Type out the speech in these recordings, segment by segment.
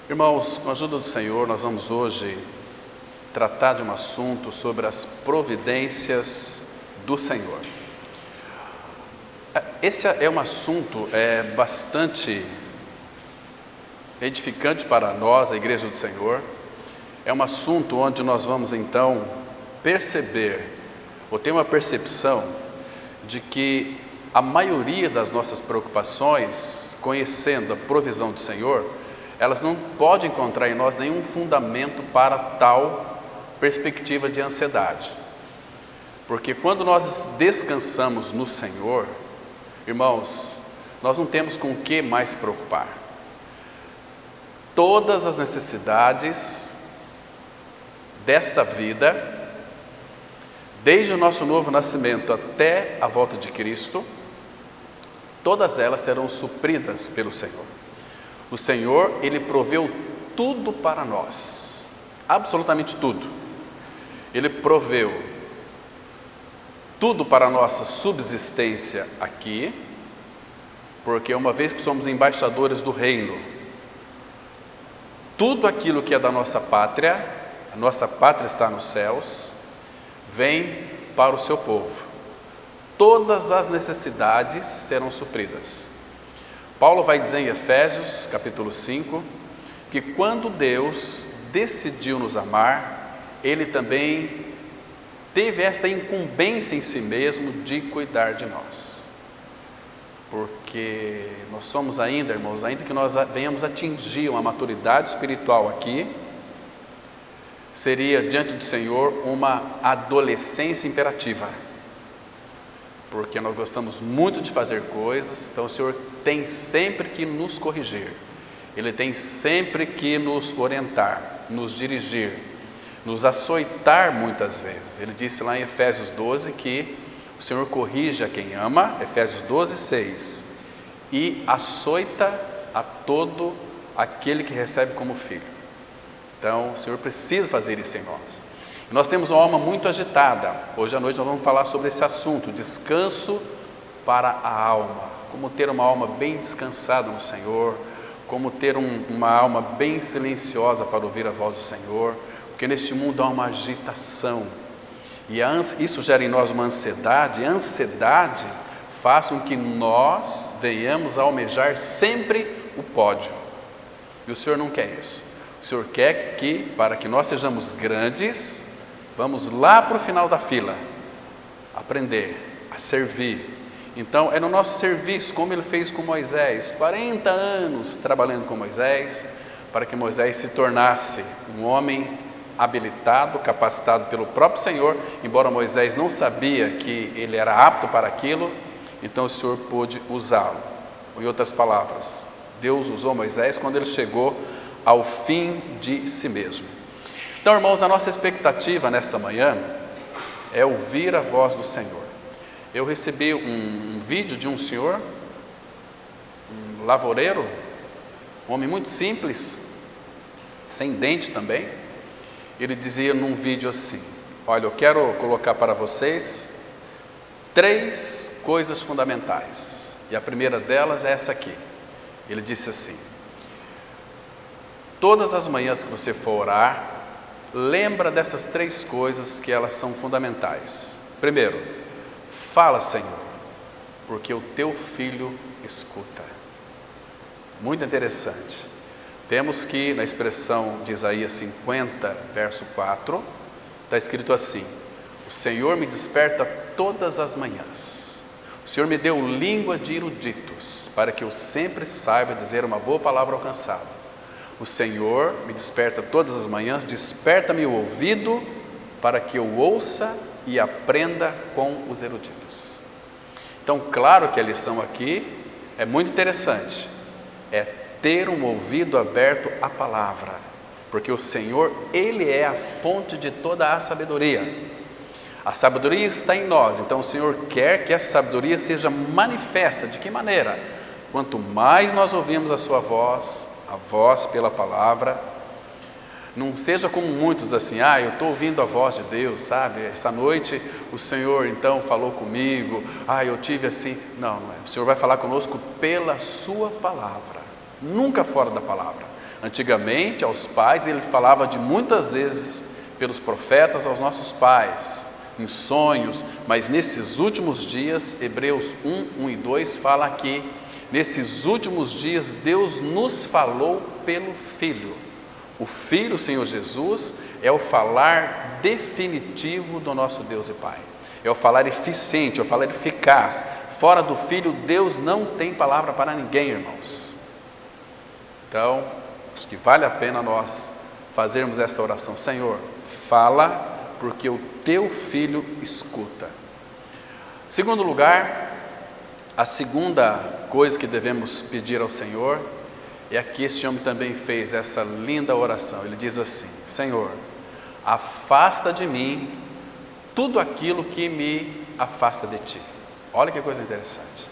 Irmãos, com a ajuda do Senhor, nós vamos hoje tratar de um assunto sobre as providências do Senhor. Esse é um assunto bastante edificante para nós, a Igreja do Senhor. É um assunto onde nós vamos então perceber, ou ter uma percepção de que a maioria das nossas preocupações, conhecendo a provisão do Senhor, elas não podem encontrar em nós nenhum fundamento para tal perspectiva de ansiedade. Porque quando nós descansamos no Senhor, irmãos, nós não temos com o que mais preocupar. Todas as necessidades desta vida, desde o nosso novo nascimento até a volta de Cristo, todas elas serão supridas pelo Senhor. O Senhor, Ele proveu tudo para nós, absolutamente tudo. Ele proveu tudo para a nossa subsistência aqui, porque uma vez que somos embaixadores do reino, tudo aquilo que é da nossa pátria, a nossa pátria está nos céus, vem para o seu povo. Todas as necessidades serão supridas. Paulo vai dizer em Efésios, capítulo 5, que quando Deus decidiu nos amar, Ele também teve esta incumbência em si mesmo de cuidar de nós. Porque nós somos ainda, irmãos, ainda que nós venhamos atingir uma maturidade espiritual aqui, seria diante do Senhor uma adolescência imperativa. Porque nós gostamos muito de fazer coisas, então o Senhor tem sempre que nos corrigir, Ele tem sempre que nos orientar, nos dirigir, nos açoitar muitas vezes. Ele disse lá em Efésios 12 que o Senhor corrige a quem ama, Efésios 12, 6, e açoita a todo aquele que recebe como filho. Então o Senhor precisa fazer isso em nós. Nós temos uma alma muito agitada. Hoje à noite nós vamos falar sobre esse assunto, descanso para a alma. Como ter uma alma bem descansada no Senhor, como ter uma alma bem silenciosa para ouvir a voz do Senhor, porque neste mundo há uma agitação, e isso gera em nós uma ansiedade, e a ansiedade faz com que nós venhamos a almejar sempre o pódio, e o Senhor não quer isso. O Senhor quer que, para que nós sejamos grandes, vamos lá para o final da fila, aprender a servir. Então é no nosso serviço, como Ele fez com Moisés, 40 anos trabalhando com Moisés, para que Moisés se tornasse um homem habilitado, capacitado pelo próprio Senhor, embora Moisés não sabia que ele era apto para aquilo, então o Senhor pôde usá-lo. Em outras palavras, Deus usou Moisés quando ele chegou ao fim de si mesmo. Então, irmãos, a nossa expectativa nesta manhã é ouvir a voz do Senhor. Eu recebi um vídeo de um senhor, um lavoureiro, um homem muito simples, sem dente também. Ele dizia num vídeo assim: olha, eu quero colocar para vocês 3 coisas fundamentais, e a primeira delas é essa aqui. Ele disse assim: todas as manhãs que você for orar, lembra dessas 3 coisas que elas são fundamentais. Primeiro, fala, Senhor, porque o teu filho escuta. Muito interessante. Temos que, na expressão de Isaías 50, verso 4, está escrito assim: o Senhor me desperta todas as manhãs. O Senhor me deu língua de eruditos, para que eu sempre saiba dizer uma boa palavra ao cansado. O Senhor me desperta todas as manhãs, desperta-me o ouvido, para que eu ouça e aprenda com os eruditos. Então, claro que a lição aqui é muito interessante, é ter um ouvido aberto à palavra, porque o Senhor, Ele é a fonte de toda a sabedoria. A sabedoria está em nós, então o Senhor quer que essa sabedoria seja manifesta. De que maneira? Quanto mais nós ouvimos a sua voz, a voz pela palavra, não seja como muitos assim: eu estou ouvindo a voz de Deus, sabe? Essa noite o Senhor então falou comigo, eu tive assim. Não é. O Senhor vai falar conosco pela sua palavra, nunca fora da palavra. Antigamente, aos pais, ele falava de muitas vezes pelos profetas aos nossos pais, em sonhos, mas nesses últimos dias, Hebreus 1 e 2 fala que nesses últimos dias Deus nos falou pelo Filho. O Filho, o Senhor Jesus, é o falar definitivo do nosso Deus e Pai. É o falar eficiente, é o falar eficaz. Fora do Filho, Deus não tem palavra para ninguém, irmãos. Então, acho que vale a pena nós fazermos esta oração. Senhor, fala, porque o teu Filho escuta. Segundo lugar, a segunda coisa que devemos pedir ao Senhor é que este homem também fez essa linda oração. Ele diz assim: Senhor, afasta de mim tudo aquilo que me afasta de ti. Olha que coisa interessante.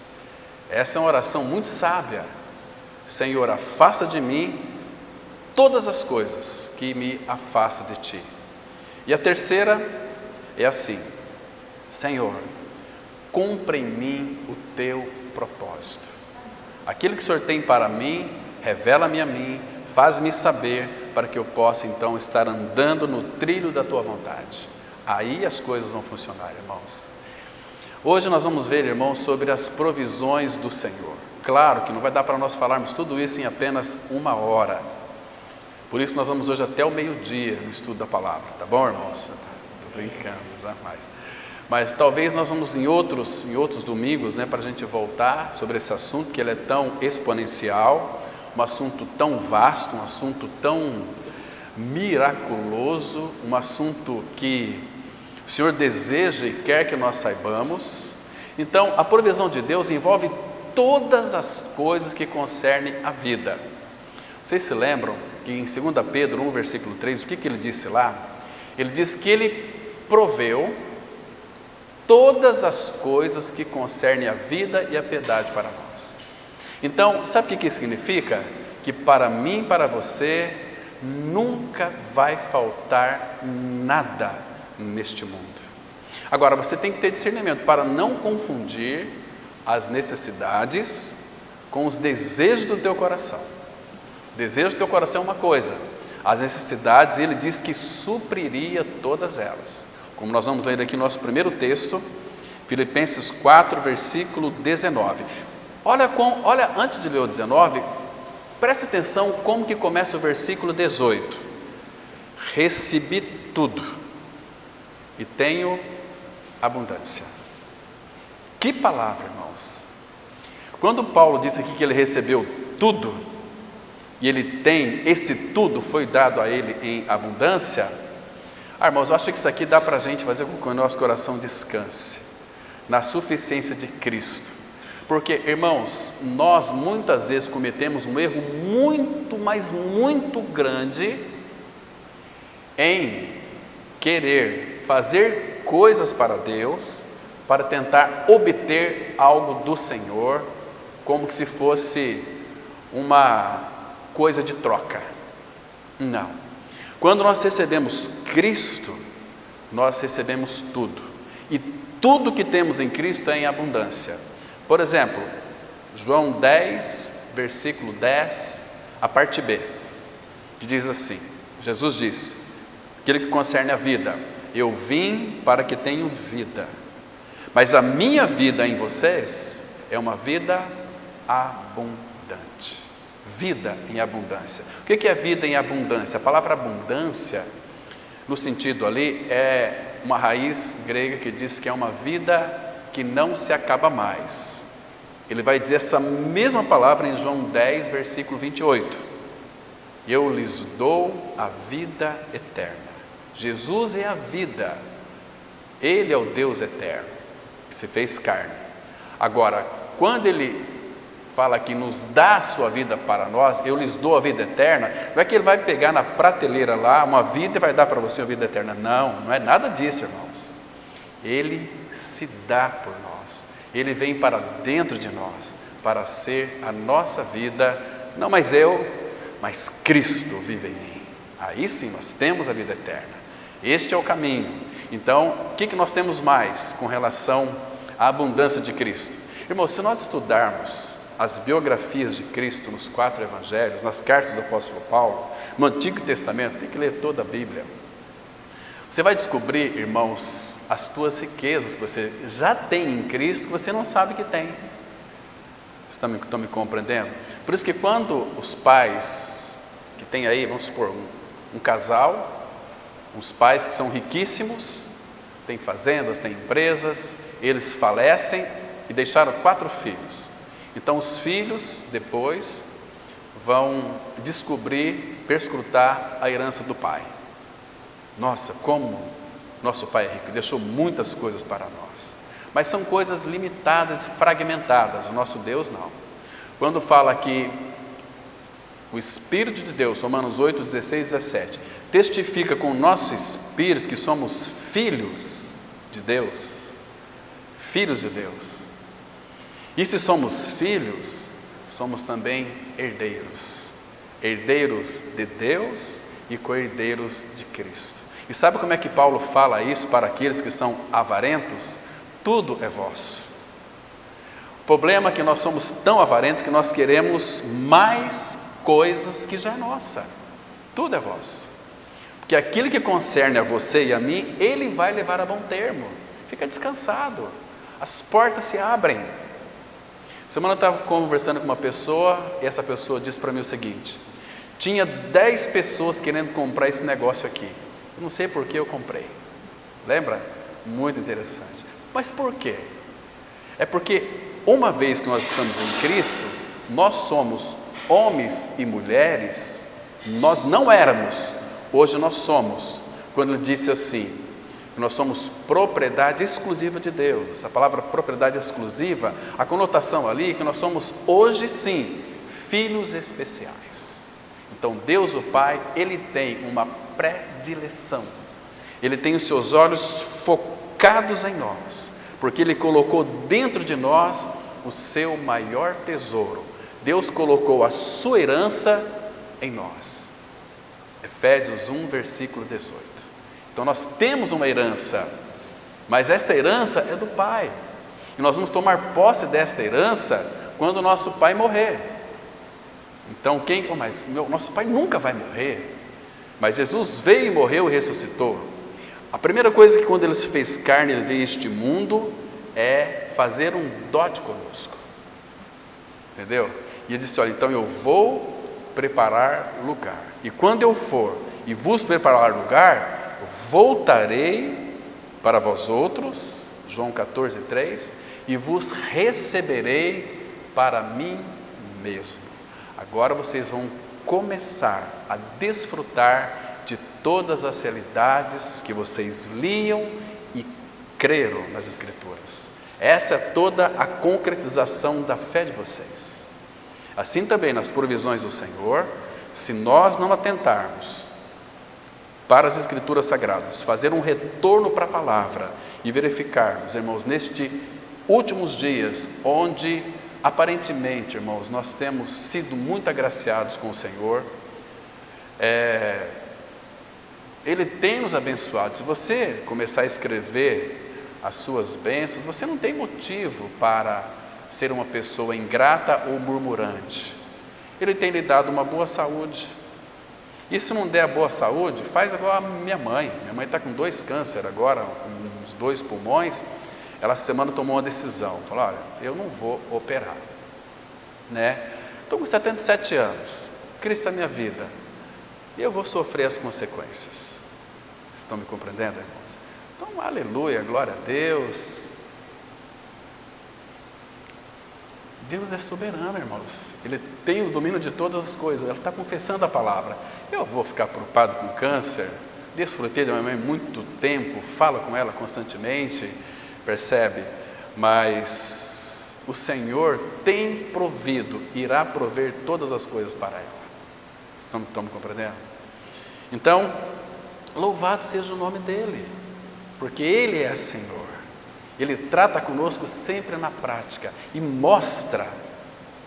Essa é uma oração muito sábia. Senhor, afasta de mim todas as coisas que me afastam de ti. E a terceira é assim: Senhor, cumpra em mim o teu propósito. Aquilo que o Senhor tem para mim, revela-me a mim, faz-me saber, para que eu possa então estar andando no trilho da tua vontade. Aí as coisas vão funcionar, irmãos. Hoje nós vamos ver, irmãos, sobre as provisões do Senhor. Claro que não vai dar para nós falarmos tudo isso em apenas uma hora. Por isso nós vamos hoje até o meio-dia no estudo da palavra, tá bom, irmãos? Estou brincando, jamais. Mas talvez nós vamos em outros domingos, para a gente voltar sobre esse assunto, que ele é tão exponencial, um assunto tão vasto, um assunto tão miraculoso, um assunto que o Senhor deseja e quer que nós saibamos. Então, a provisão de Deus envolve todas as coisas que concernem a vida. Vocês se lembram que em 2 Pedro 1, versículo 3, o que ele disse lá? Ele diz que ele proveu todas as coisas que concernem a vida e a piedade para nós. Então, sabe o que isso significa? Que para mim e para você nunca vai faltar nada neste mundo. Agora, você tem que ter discernimento para não confundir as necessidades com os desejos do teu coração. O desejo do teu coração é uma coisa, as necessidades, ele diz que supriria todas elas. Como nós vamos ler aqui no nosso primeiro texto, Filipenses 4, versículo 19. Olha, antes de ler o 19, preste atenção como que começa o versículo 18. Recebi tudo e tenho abundância. Que palavra, irmãos! Quando Paulo disse aqui que ele recebeu tudo, e ele tem, esse tudo foi dado a ele em abundância, irmãos, eu acho que isso aqui dá para a gente fazer com que o nosso coração descanse na suficiência de Cristo. Porque, irmãos, nós muitas vezes cometemos um erro muito, mas muito grande em querer fazer coisas para Deus, para tentar obter algo do Senhor, como que se fosse uma coisa de troca. Não. Quando nós recebemos Cristo, nós recebemos tudo. E tudo que temos em Cristo é em abundância. Por exemplo, João 10, versículo 10, a parte B, que diz assim: Jesus disse, aquilo que concerne a vida, eu vim para que tenham vida, mas a minha vida em vocês é uma vida abundante. Vida em abundância. O que é vida em abundância? A palavra abundância, no sentido ali, é uma raiz grega que diz que é uma vida que não se acaba mais. Ele vai dizer essa mesma palavra em João 10, versículo 28. Eu lhes dou a vida eterna. Jesus é a vida. Ele é o Deus eterno, que se fez carne. Agora, quando ele fala que nos dá a sua vida para nós, eu lhes dou a vida eterna, não é que ele vai pegar na prateleira lá uma vida e vai dar para você a vida eterna. Não, não é nada disso, irmãos. Ele se dá por nós. Ele vem para dentro de nós, para ser a nossa vida, não mais eu, mas Cristo vive em mim. Aí sim nós temos a vida eterna. Este é o caminho. Então, o que nós temos mais com relação à abundância de Cristo? Irmãos, se nós estudarmos as biografias de Cristo nos 4 evangelhos, nas cartas do apóstolo Paulo, no Antigo Testamento, tem que ler toda a Bíblia. Você vai descobrir, irmãos, as tuas riquezas que você já tem em Cristo, que você não sabe que tem. Vocês estão me compreendendo? Por isso que quando os pais que tem aí, vamos supor, um casal, uns pais que são riquíssimos, têm fazendas, têm empresas, eles falecem e deixaram 4 filhos. Então os filhos depois vão descobrir, perscrutar a herança do pai. Nossa, como nosso pai é rico, deixou muitas coisas para nós. Mas são coisas limitadas, fragmentadas. O nosso Deus não. Quando fala que o Espírito de Deus, Romanos 8, 16 e 17, testifica com o nosso espírito que somos filhos de Deus. Filhos de Deus. E se somos filhos, somos também herdeiros. Herdeiros de Deus e co-herdeiros de Cristo. E sabe como é que Paulo fala isso para aqueles que são avarentos? Tudo é vosso. O problema é que nós somos tão avarentos que nós queremos mais coisas que já é nossa. Tudo é vosso. Porque aquilo que concerne a você e a mim, Ele vai levar a bom termo. Fica descansado. As portas se abrem. Semana eu estava conversando com uma pessoa e essa pessoa disse para mim o seguinte: tinha 10 pessoas querendo comprar esse negócio aqui. Eu não sei por que eu comprei. Lembra? Muito interessante. Mas por quê? É porque uma vez que nós estamos em Cristo, nós somos homens e mulheres, nós não éramos, hoje nós somos. Quando ele disse assim, que nós somos propriedade exclusiva de Deus. A palavra propriedade exclusiva, a conotação ali é que nós somos hoje sim, filhos especiais. Então Deus o Pai, Ele tem uma predileção. Ele tem os seus olhos focados em nós, porque Ele colocou dentro de nós o seu maior tesouro. Deus colocou a sua herança em nós. Efésios 1, versículo 18. Então nós temos uma herança, mas essa herança é do Pai. E nós vamos tomar posse desta herança quando o nosso Pai morrer. Então nosso Pai nunca vai morrer. Mas Jesus veio e morreu e ressuscitou. A primeira coisa que quando Ele se fez carne, Ele veio a este mundo, é fazer um dote conosco. Entendeu? E Ele disse, olha, então eu vou preparar lugar. E quando eu for e vos preparar lugar, voltarei para vós outros, João 14, 3, e vos receberei para mim mesmo. Agora vocês vão começar a desfrutar de todas as realidades que vocês liam e creram nas Escrituras. Essa é toda a concretização da fé de vocês. Assim também nas provisões do Senhor, se nós não atentarmos para as Escrituras Sagradas, fazer um retorno para a palavra e verificarmos, irmãos, nestes últimos dias, onde aparentemente, irmãos, nós temos sido muito agraciados com o Senhor, Ele tem nos abençoado. Se você começar a escrever as suas bênçãos, você não tem motivo para ser uma pessoa ingrata ou murmurante. Ele tem lhe dado uma boa saúde. E se não der boa saúde, faz igual a minha mãe. Minha mãe está com 2 cânceres agora, uns 2 pulmões. Ela essa semana tomou uma decisão, falou, olha, eu não vou operar, né? Estou com 77 anos, Cristo é a minha vida, e eu vou sofrer as consequências. Vocês estão me compreendendo, irmãos? Então, aleluia, glória a Deus. Deus é soberano, irmãos. Ele tem o domínio de todas as coisas. Ele está confessando a palavra. Eu vou ficar preocupado com câncer? Desfrutei da minha mãe muito tempo, falo com ela constantemente, percebe? Mas o Senhor tem provido, irá prover todas as coisas para ela. Estão me compreendendo? Então, louvado seja o nome dEle, porque Ele é Senhor. Ele trata conosco sempre na prática e mostra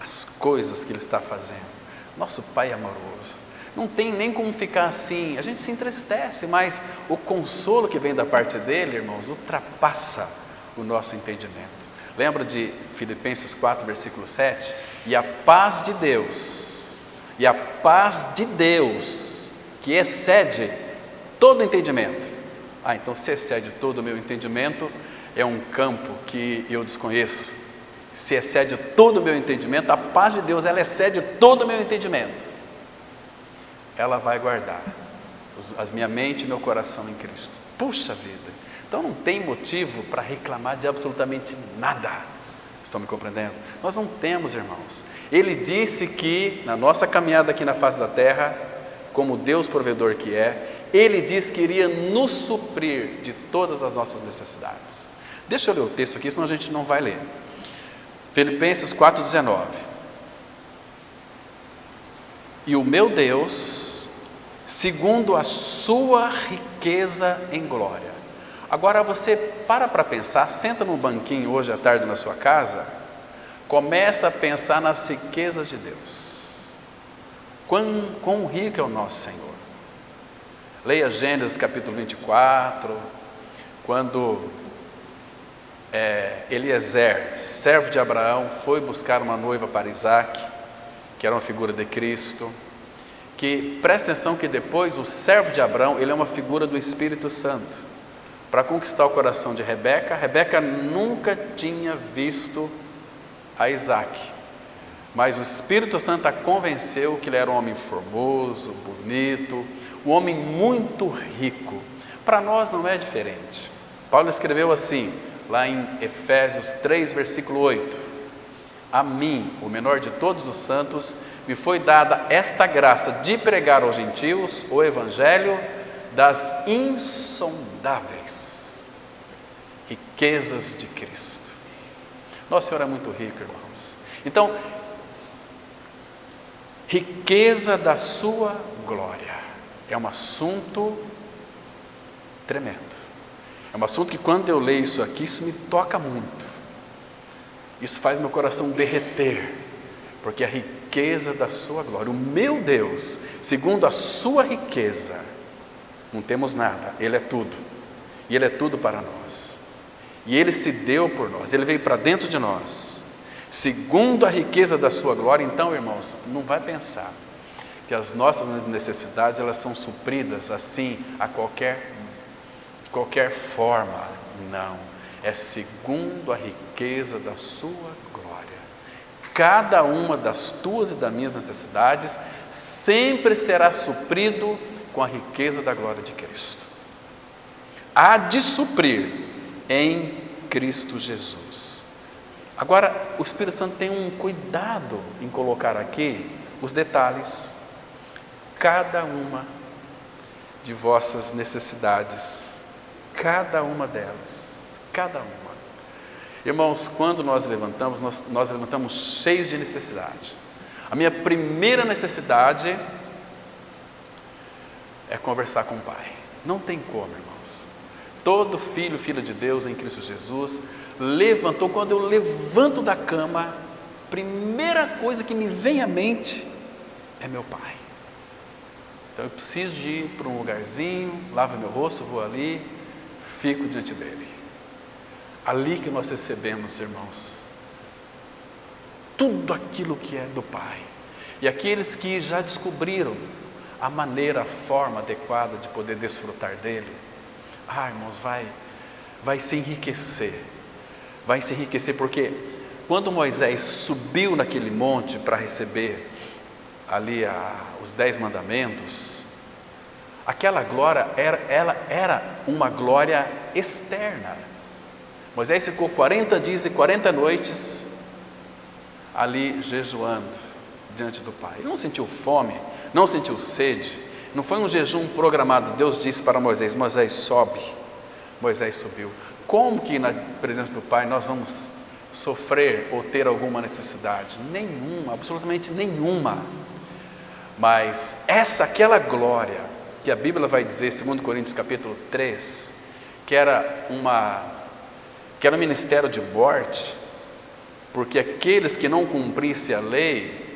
as coisas que Ele está fazendo. Nosso Pai é amoroso. Não tem nem como ficar assim, a gente se entristece, mas o consolo que vem da parte dEle, irmãos, ultrapassa o nosso entendimento. Lembra de Filipenses 4, versículo 7? E a paz de Deus, que excede todo entendimento. Então se excede todo o meu entendimento, é um campo que eu desconheço. Se excede todo o meu entendimento, a paz de Deus, ela excede todo o meu entendimento. Ela vai guardar a minha mente e meu coração em Cristo. Puxa vida! Então não tem motivo para reclamar de absolutamente nada. Estão me compreendendo? Nós não temos, irmãos. Ele disse que na nossa caminhada aqui na face da terra, como Deus provedor que é, Ele disse que iria nos suprir de todas as nossas necessidades. Deixa eu ler o texto aqui, senão a gente não vai ler. Filipenses 4,19. E o meu Deus, segundo a sua riqueza em glória. Agora você para pensar, senta num banquinho hoje à tarde na sua casa, começa a pensar nas riquezas de Deus. Quão rico é o nosso Senhor. Leia Gênesis capítulo 24, quando Eliezer, servo de Abraão, foi buscar uma noiva para Isaac, que era uma figura de Cristo, que presta atenção que depois o servo de Abraão, ele é uma figura do Espírito Santo. Para conquistar o coração de Rebeca, Rebeca nunca tinha visto a Isaac, mas o Espírito Santo a convenceu que ele era um homem formoso, bonito, um homem muito rico. Para nós não é diferente. Paulo escreveu assim, lá em Efésios 3, versículo 8: a mim, o menor de todos os santos, me foi dada esta graça de pregar aos gentios o evangelho das insondáveis riquezas de Cristo. Nosso Senhor é muito rico, irmãos. Então, riqueza da sua glória é um assunto tremendo. É um assunto que quando eu leio isso aqui, isso me toca muito. Isso faz meu coração derreter, porque a riqueza da sua glória, o meu Deus, segundo a sua riqueza, não temos nada, Ele é tudo, e Ele é tudo para nós, e Ele se deu por nós, Ele veio para dentro de nós, segundo a riqueza da sua glória. Então, irmãos, não vai pensar que as nossas necessidades, elas são supridas assim, de qualquer forma, não, é segundo a riqueza da sua glória. Cada uma das tuas e das minhas necessidades sempre será suprido com a riqueza da glória de Cristo. Há de suprir em Cristo Jesus. Agora, o Espírito Santo tem um cuidado em colocar aqui os detalhes. Cada uma de vossas necessidades, cada uma delas, cada uma. Irmãos, quando nós levantamos, nós levantamos cheios de necessidade. A minha primeira necessidade é conversar com o Pai. Não tem como, irmãos. Todo filho de Deus em Cristo Jesus levantou. Quando eu levanto da cama, a primeira coisa que me vem à mente é meu Pai. Então eu preciso de ir para um lugarzinho, lavo meu rosto, vou ali, fico diante dele. Ali que nós recebemos, irmãos, tudo aquilo que é do Pai. E aqueles que já descobriram a maneira, a forma adequada de poder desfrutar dele, irmãos, vai se enriquecer, porque quando Moisés subiu naquele monte para receber ali os 10 mandamentos, aquela glória era uma glória externa. Moisés ficou 40 dias e 40 noites ali jejuando diante do Pai. Ele não sentiu fome, não sentiu sede, não foi um jejum programado. Deus disse para Moisés: Moisés, sobe. Moisés subiu. Como que na presença do Pai nós vamos sofrer ou ter alguma necessidade? Nenhuma, absolutamente nenhuma. Mas aquela glória que a Bíblia vai dizer, 2 Coríntios capítulo 3, que era um ministério de morte, porque aqueles que não cumprissem a lei,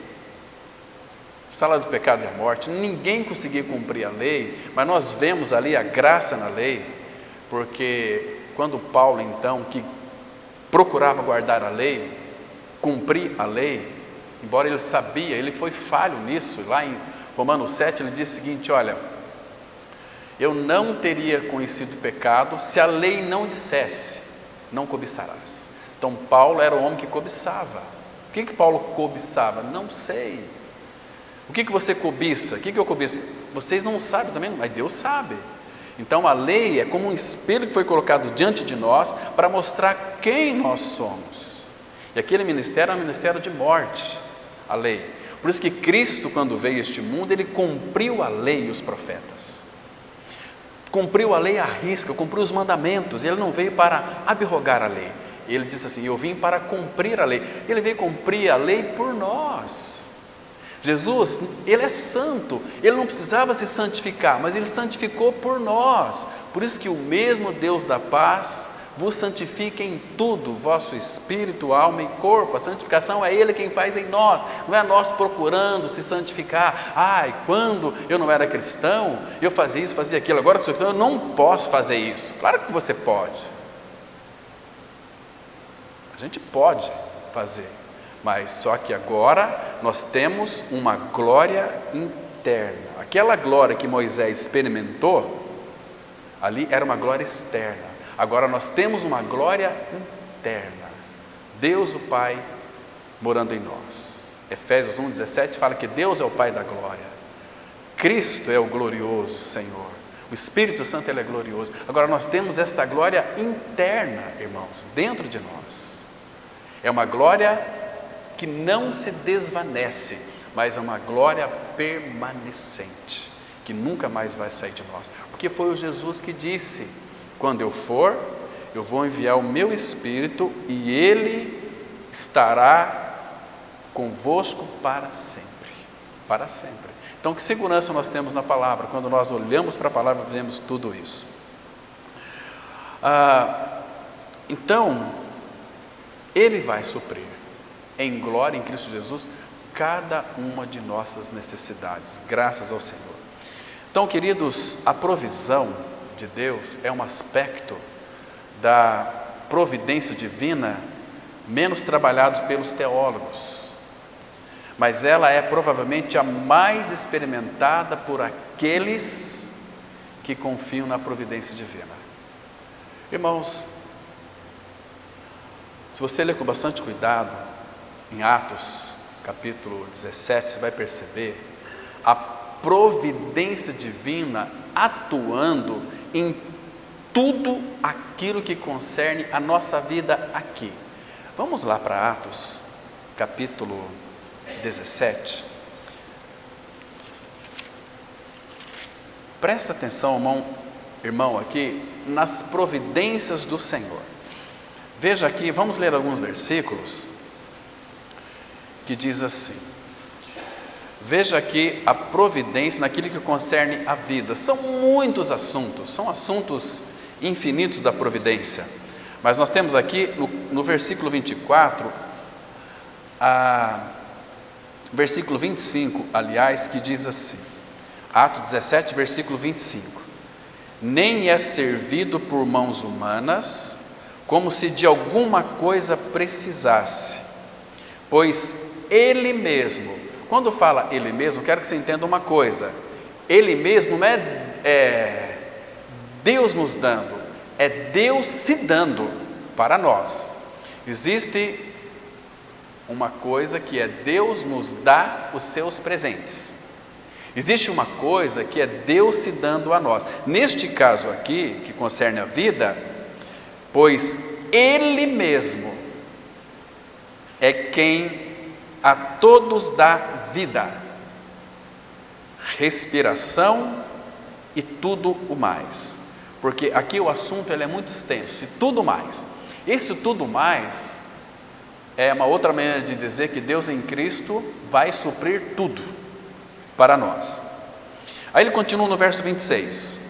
o salário do pecado é a morte, ninguém conseguia cumprir a lei, mas nós vemos ali a graça na lei, porque quando Paulo então, que procurava guardar a lei, cumprir a lei, embora ele sabia, ele foi falho nisso. Lá em Romanos 7 ele diz o seguinte: olha, eu não teria conhecido o pecado se a lei não dissesse, não cobiçarás. Então Paulo era o homem que cobiçava. O que Paulo cobiçava? Não sei. O que você cobiça? O que eu cobiço? Vocês não sabem também, mas Deus sabe. Então a lei é como um espelho que foi colocado diante de nós para mostrar quem nós somos. E aquele ministério é um ministério de morte, a lei. Por isso que Cristo, quando veio a este mundo, ele cumpriu a lei e os profetas. Cumpriu a lei à risca, cumpriu os mandamentos. Ele não veio para abrogar a lei. Ele disse assim: eu vim para cumprir a lei. Ele veio cumprir a lei por nós. Jesus, ele é santo, ele não precisava se santificar, mas ele santificou por nós. Por isso que o mesmo Deus da paz vos santifique em tudo, vosso espírito, alma e corpo. A santificação é ele quem faz em nós, não é nós procurando se santificar. Quando eu não era cristão, eu fazia isso, fazia aquilo, agora que sou cristão, eu não posso fazer isso. Claro que você pode, a gente pode fazer, mas só que agora nós temos uma glória interna. Aquela glória que Moisés experimentou, ali era uma glória externa. Agora nós temos uma glória interna. Deus o Pai morando em nós. Efésios 1,17 fala que Deus é o Pai da glória. Cristo é o glorioso Senhor. O Espírito Santo, ele é glorioso. Agora nós temos esta glória interna, irmãos, dentro de nós. É uma glória que não se desvanece, mas é uma glória permanecente, que nunca mais vai sair de nós, porque foi o Jesus que disse: quando eu for, eu vou enviar o meu Espírito e ele estará convosco para sempre, para sempre. Então que segurança nós temos na palavra, quando nós olhamos para a palavra e vemos tudo isso. Então ele vai suprir em glória em Cristo Jesus cada uma de nossas necessidades, graças ao Senhor. Então, queridos, a provisão de Deus é um aspecto da providência divina menos trabalhados pelos teólogos, mas ela é provavelmente a mais experimentada por aqueles que confiam na providência divina. Irmãos, se você ler com bastante cuidado em Atos capítulo 17, você vai perceber a providência divina atuando em tudo aquilo que concerne a nossa vida aqui. Vamos lá para Atos capítulo 17. Presta atenção, irmão, aqui nas providências do Senhor. Veja aqui, vamos ler alguns versículos que diz assim: veja aqui a providência naquilo que concerne a vida. São muitos assuntos, são assuntos infinitos da providência, mas nós temos aqui no versículo 24, versículo 25, aliás, que diz assim, Atos 17, versículo 25: nem é servido por mãos humanas, como se de alguma coisa precisasse, pois Ele mesmo, quando fala Ele mesmo, quero que você entenda uma coisa: Ele mesmo não é Deus nos dando, é Deus se dando para nós. Existe uma coisa que é Deus nos dá os seus presentes, existe uma coisa que é Deus se dando a nós. Neste caso aqui, que concerne a vida, pois Ele mesmo é quem a todos dá vida, respiração e tudo o mais, porque aqui o assunto ele é muito extenso, e tudo mais. Esse tudo mais é uma outra maneira de dizer que Deus em Cristo vai suprir tudo para nós. Aí ele continua no verso 26: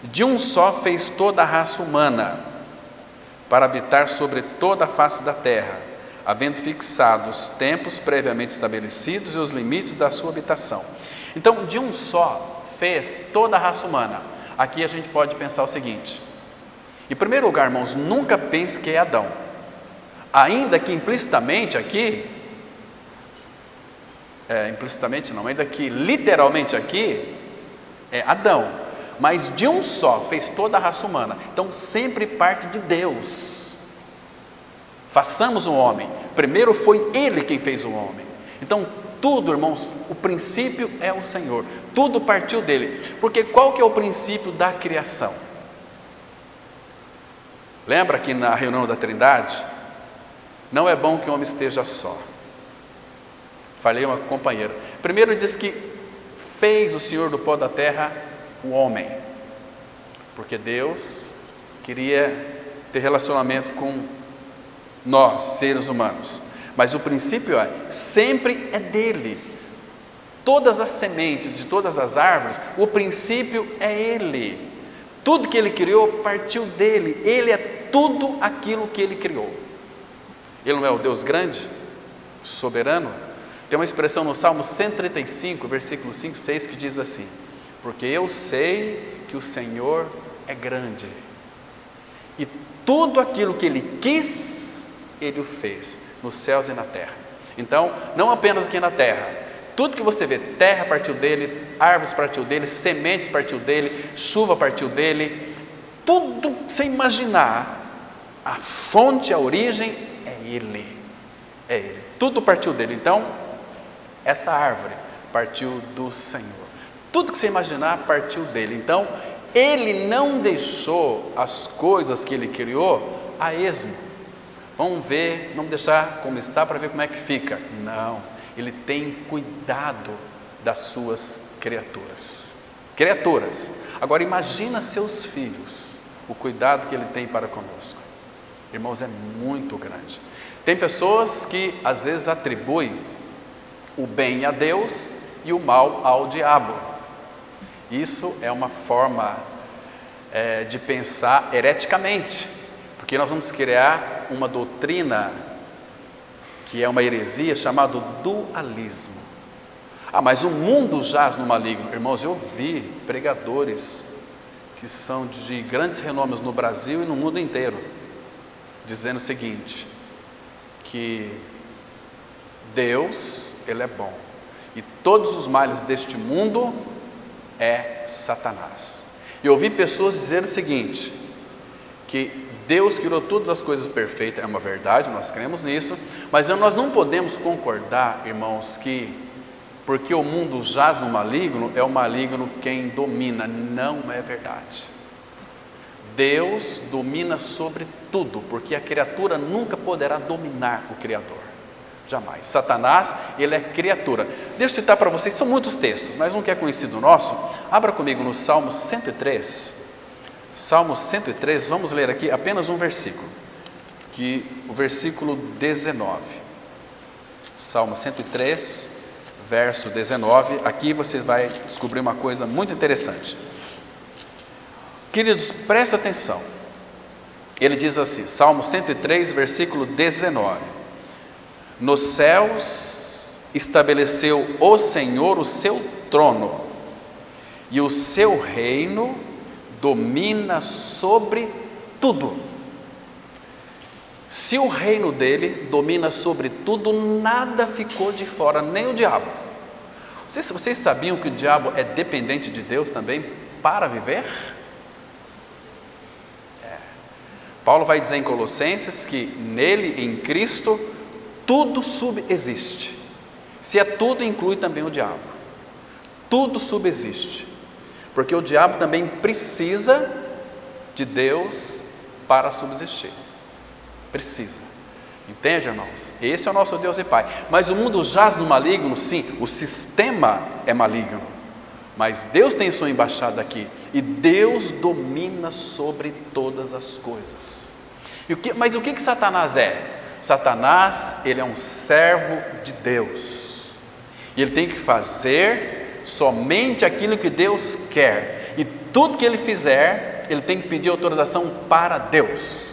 de um só fez toda a raça humana para habitar sobre toda a face da terra, havendo fixado os tempos previamente estabelecidos e os limites da sua habitação. Então, de um só fez toda a raça humana. Aqui a gente pode pensar o seguinte: em primeiro lugar, irmãos, nunca pense que é Adão, ainda que implicitamente aqui implicitamente não, ainda que literalmente aqui, é Adão, mas de um só fez toda a raça humana, então sempre parte de Deus. Façamos o homem, primeiro foi Ele quem fez o homem, então tudo, irmãos, o princípio é o Senhor, tudo partiu dele, porque qual que é o princípio da criação? Lembra que na reunião da Trindade, não é bom que o homem esteja só. Falei uma companheira, primeiro diz que fez o Senhor do pó da terra o homem, porque Deus queria ter relacionamento com nós, seres humanos, mas o princípio sempre é dele. Todas as sementes de todas as árvores, o princípio é ele. Tudo que ele criou partiu dele. Ele é tudo aquilo que ele criou. Ele não é o Deus grande, soberano? Tem uma expressão no Salmo 135, versículo 5, 6, que diz assim: porque eu sei que o Senhor é grande, e tudo aquilo que ele quis, ele o fez, nos céus e na terra. Então, não apenas aqui na terra, tudo que você vê, terra partiu dele, árvores partiu dele, sementes partiu dele, chuva partiu dele, tudo que você imaginar, a fonte, a origem é ele, tudo partiu dele. Então, essa árvore partiu do Senhor, tudo que você imaginar partiu dele. Então, ele não deixou as coisas que ele criou a esmo. Vamos ver, vamos deixar como está para ver como é que fica. Não, ele tem cuidado das suas criaturas. Agora imagina seus filhos, o cuidado que ele tem para conosco. Irmãos, é muito grande. Tem pessoas que às vezes atribuem o bem a Deus e o mal ao diabo. Isso é uma forma de pensar hereticamente, porque nós vamos criar uma doutrina que é uma heresia chamada dualismo. Mas o mundo jaz no maligno. Irmãos, eu vi pregadores que são de grandes renomes no Brasil e no mundo inteiro, dizendo o seguinte, que Deus, Ele é bom, e todos os males deste mundo é Satanás. E eu ouvi pessoas dizer o seguinte, que Deus criou todas as coisas perfeitas, é uma verdade, nós cremos nisso, mas nós não podemos concordar, irmãos, que porque o mundo jaz no maligno, é o maligno quem domina. Não é verdade. Deus domina sobre tudo, porque a criatura nunca poderá dominar o Criador, jamais. Satanás, ele é criatura. Deixa eu citar para vocês, são muitos textos, mas um que é conhecido nosso. Abra comigo no Salmo 103, Salmo 103, vamos ler aqui apenas um versículo, o versículo 19, Salmo 103, verso 19, aqui vocês vão descobrir uma coisa muito interessante. Queridos, presta atenção, ele diz assim, Salmo 103, versículo 19, nos céus estabeleceu o Senhor o seu trono, e o seu reino domina sobre tudo. Se o reino dele domina sobre tudo, nada ficou de fora, nem o diabo. Vocês sabiam que o diabo é dependente de Deus também para viver? Paulo vai dizer em Colossenses que nele, em Cristo, tudo subexiste. Se é tudo, inclui também o diabo. Tudo subexiste, porque o diabo também precisa de Deus para subsistir. Precisa. Entende, irmãos? Esse é o nosso Deus e Pai. Mas o mundo jaz no maligno, sim, o sistema é maligno, mas Deus tem sua embaixada aqui, e Deus domina sobre todas as coisas. Mas o que Satanás é? Satanás, ele é um servo de Deus, e ele tem que fazer somente aquilo que Deus quer, e tudo que ele fizer, ele tem que pedir autorização para Deus.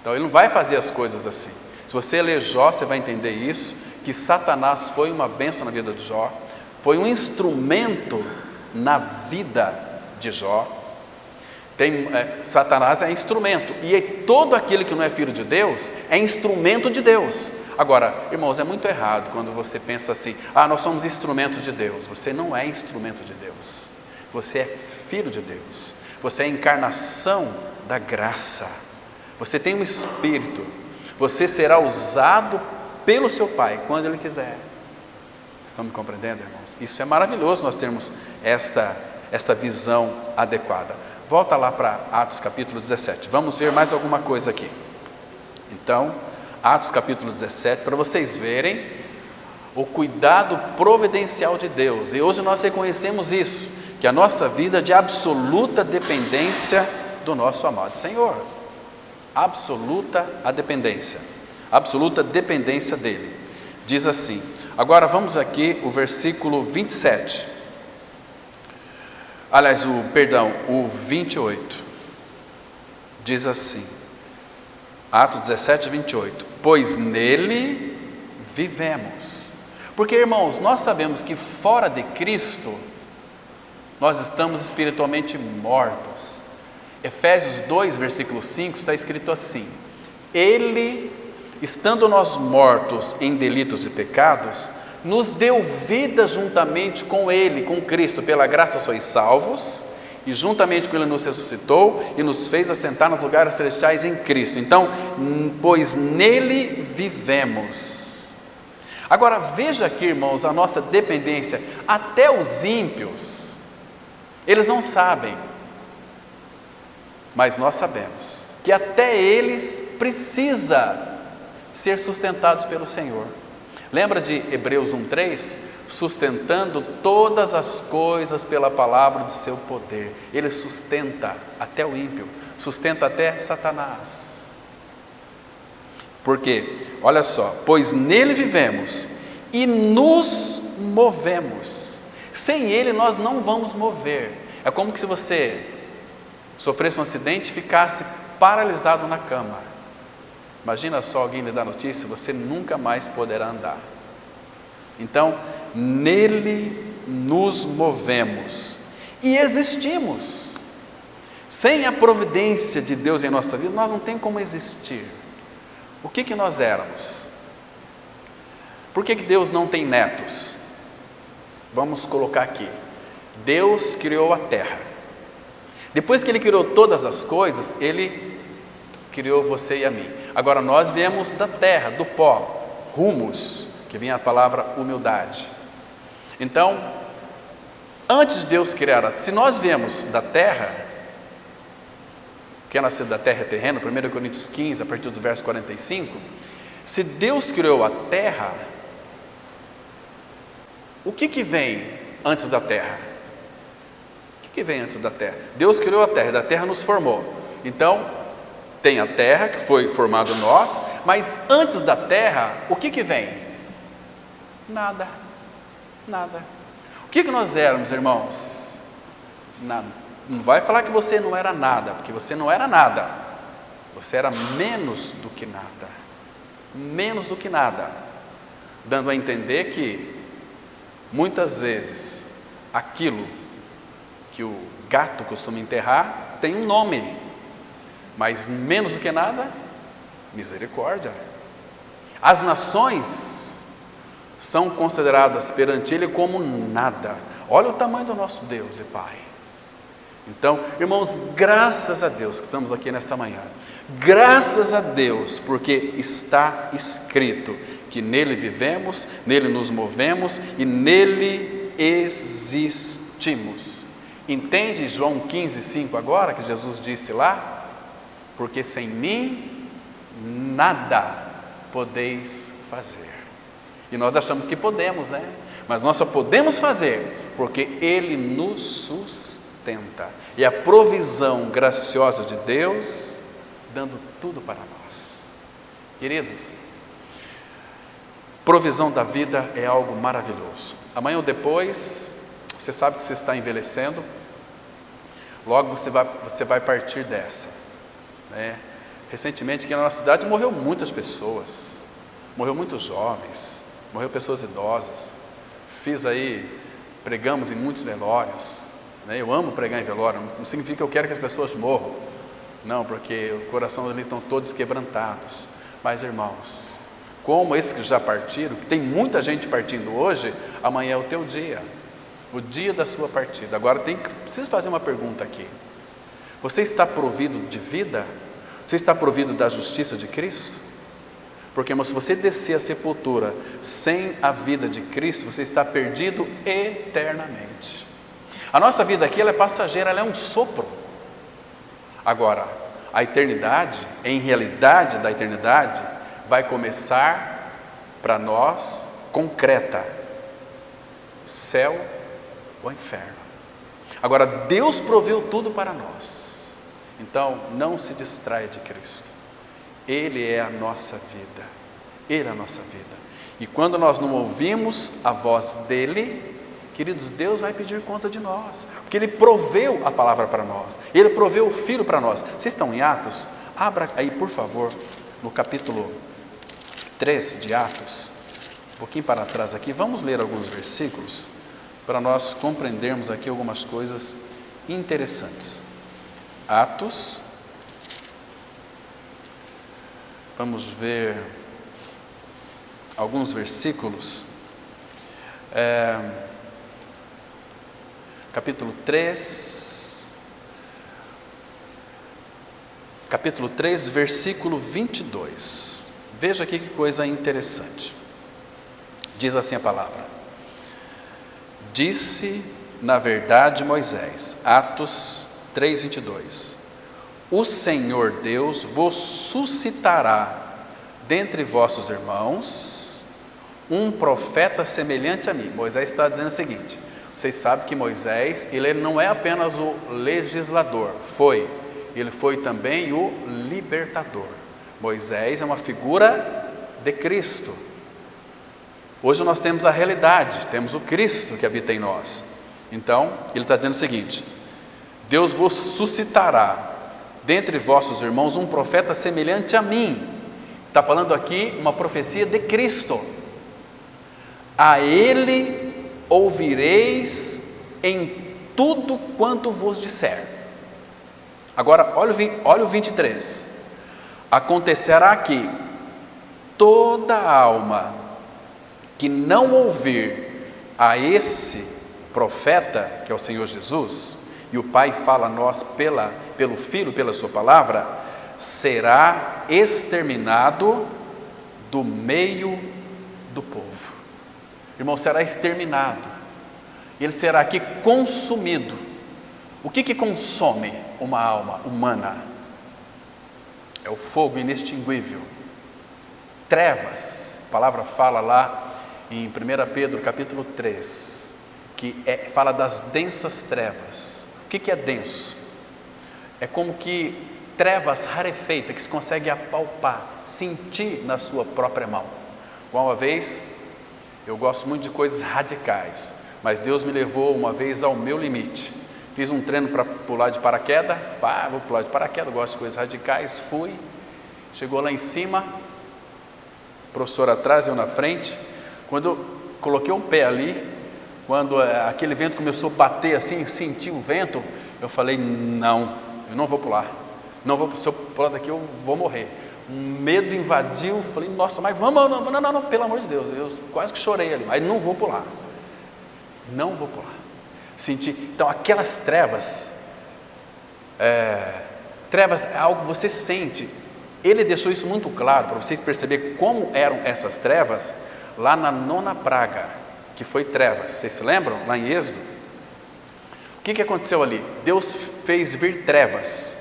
Então ele não vai fazer as coisas assim. Se você ler Jó, você vai entender isso, que Satanás foi uma bênção na vida de Jó, foi um instrumento na vida de Jó. Satanás é instrumento, e todo aquele que não é filho de Deus é instrumento de Deus, Agora, irmãos, é muito errado quando você pensa assim: nós somos instrumentos de Deus. Você não é instrumento de Deus, você é filho de Deus, você é a encarnação da graça, você tem um Espírito, você será usado pelo seu Pai quando Ele quiser. Estão me compreendendo, irmãos? Isso é maravilhoso, nós termos esta visão adequada. Volta lá para Atos capítulo 17, vamos ver mais alguma coisa aqui. Então, Atos capítulo 17, para vocês verem o cuidado providencial de Deus. E hoje nós reconhecemos isso, que a nossa vida é de absoluta dependência do nosso amado Senhor. Absoluta dependência dEle. Diz assim, agora vamos aqui o versículo 27. Aliás, o 28. Diz assim, Atos 17, 28. Pois nele vivemos. Porque, irmãos, nós sabemos que fora de Cristo, nós estamos espiritualmente mortos. Efésios 2, versículo 5, está escrito assim: Ele, estando nós mortos em delitos e pecados, nos deu vida juntamente com Ele, com Cristo, pela graça sois salvos, e juntamente com Ele nos ressuscitou e nos fez assentar nos lugares celestiais em Cristo. Então, pois nele vivemos. Agora veja aqui, irmãos, a nossa dependência. Até os ímpios, eles não sabem, mas nós sabemos que até eles precisam ser sustentados pelo Senhor. Lembra de Hebreus 1:3? Sustentando todas as coisas pela palavra do seu poder. Ele sustenta até o ímpio, sustenta até Satanás. Por quê? Olha só, pois nele vivemos e nos movemos. Sem ele nós não vamos mover. É como que se você sofresse um acidente e ficasse paralisado na cama. Imagina só alguém lhe dar notícia, você nunca mais poderá andar. Então, nele nos movemos e existimos. Sem a providência de Deus em nossa vida, nós não temos como existir. O que nós éramos? Por que Deus não tem netos? Vamos colocar aqui. Deus criou a terra. Depois que Ele criou todas as coisas, Ele criou você e a mim. Agora nós viemos da terra, do pó, humus, que vem a palavra humildade. Então, antes de Deus criar, se nós viemos da terra, que é nascido da terra é terreno, 1 Coríntios 15, a partir do verso 45, se Deus criou a terra, o que vem antes da terra? O que vem antes da terra? Deus criou a terra, e da terra nos formou. Então, tem a terra que foi formado nós, mas antes da terra, o que vem? Nada. O que nós éramos, irmãos? Nada. Não vai falar que você não era nada, porque você não era nada. Você era menos do que nada. Menos do que nada. Dando a entender que, muitas vezes, aquilo que o gato costuma enterrar tem um nome. Mas menos do que nada, misericórdia. As nações são consideradas perante Ele como nada. Olha o tamanho do nosso Deus e Pai. Então, irmãos, graças a Deus que estamos aqui nesta manhã. Graças a Deus, porque está escrito que nele vivemos, nele nos movemos e nele existimos. Entende João 15:5 agora, que Jesus disse lá? Porque sem mim nada podeis fazer. E nós achamos que podemos, né? Mas nós só podemos fazer porque Ele nos sustenta. E a provisão graciosa de Deus, dando tudo para nós. Queridos, provisão da vida é algo maravilhoso. Amanhã ou depois, você sabe que você está envelhecendo, logo você vai partir dessa, né? Recentemente aqui na nossa cidade morreu muitas pessoas, morreu muitos jovens, morreu pessoas idosas. Pregamos em muitos velórios, né? Eu amo pregar em velório, não significa que eu quero que as pessoas morram, não, porque o coração ali estão todos quebrantados. Mas irmãos, como esses que já partiram, que tem muita gente partindo hoje, amanhã é o teu dia, o dia da sua partida. Agora preciso fazer uma pergunta aqui. Você está provido de vida? Você está provido da justiça de Cristo? Porque, irmão, se você descer a sepultura sem a vida de Cristo, você está perdido eternamente. A nossa vida aqui, ela é passageira, ela é um sopro. Agora, a eternidade, em realidade da eternidade, vai começar para nós concreta: céu ou inferno. Agora, Deus proveu tudo para nós, então não se distraia de Cristo. Ele é a nossa vida, Ele é a nossa vida. E quando nós não ouvimos a voz dEle, queridos, Deus vai pedir conta de nós, porque Ele proveu a palavra para nós, Ele proveu o Filho para nós. Vocês estão em Atos? Abra aí, por favor, no capítulo 3 de Atos, um pouquinho para trás aqui, vamos ler alguns versículos, para nós compreendermos aqui algumas coisas interessantes. Atos, vamos ver alguns versículos, capítulo 3, versículo 22, veja aqui que coisa interessante. Diz assim a palavra: disse na verdade Moisés, Atos 3, 22, o Senhor Deus vos suscitará dentre vossos irmãos um profeta semelhante a mim. Moisés está dizendo o seguinte: vocês sabem que Moisés, ele não é apenas o legislador, ele foi também o libertador. Moisés é uma figura de Cristo. Hoje nós temos a realidade, temos o Cristo que habita em nós. Então, ele está dizendo o seguinte: Deus vos suscitará dentre vossos irmãos um profeta semelhante a mim. Está falando aqui uma profecia de Cristo. A Ele ouvireis em tudo quanto vos disser. Agora, olha o 23. Acontecerá que toda alma que não ouvir a esse profeta, que é o Senhor Jesus, e o Pai fala a nós pelo Filho, pela sua palavra, será exterminado do meio do povo. Irmão, será exterminado. Ele será aqui consumido. O que consome uma alma humana? É o fogo inextinguível. Trevas. A palavra fala lá em 1 Pedro capítulo 3, que fala das densas trevas. O que é denso? É como que trevas rarefeitas, que se consegue apalpar, sentir na sua própria mão. Uma vez, eu gosto muito de coisas radicais, mas Deus me levou uma vez ao meu limite. Fiz um treino para pular de paraquedas, vou pular de paraquedas, gosto de coisas radicais, fui, chegou lá em cima, o professor atrás, eu na frente. Quando eu coloquei o pé ali, quando aquele vento começou a bater assim, senti o vento, eu falei: não, eu não vou pular, se eu pular daqui eu vou morrer. Um medo invadiu, falei: nossa, mas vamos, não, pelo amor de Deus, eu quase que chorei ali, mas não vou pular, senti. Então aquelas trevas é algo que você sente. Ele deixou isso muito claro, para vocês perceberem como eram essas trevas, lá na 9ª praga, que foi trevas. Vocês se lembram? Lá em Êxodo. O que aconteceu ali? Deus fez vir trevas,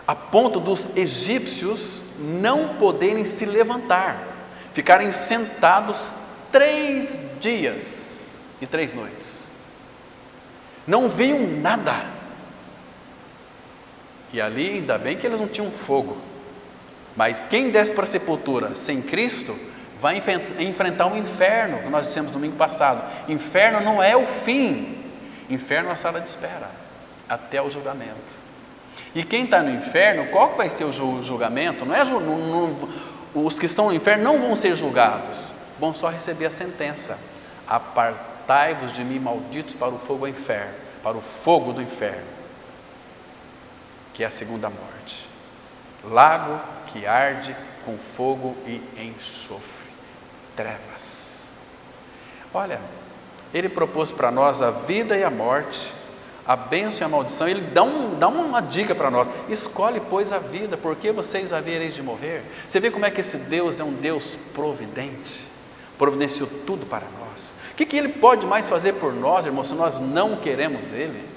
a ponto dos egípcios não poderem se levantar, ficarem sentados 3 dias e 3 noites. Não viam nada. E ali, ainda bem que eles não tinham fogo. Mas quem desce para a sepultura sem Cristo vai enfrentar um inferno, que nós dissemos domingo passado. Inferno não é o fim, inferno é a sala de espera, até o julgamento. E quem está no inferno, qual que vai ser o julgamento? Os que estão no inferno não vão ser julgados, vão só receber a sentença: apartai-vos de mim, malditos, para o fogo do inferno, que é a segunda morte, lago que arde com fogo e enxofre, trevas. Olha, Ele propôs para nós a vida e a morte, a bênção e a maldição. Ele dá uma dica para nós: escolhe, pois, a vida, porque vocês havereis de morrer. Você vê como é que esse Deus é um Deus providente, providenciou tudo para nós. O que Ele pode mais fazer por nós, irmãos, se nós não queremos Ele?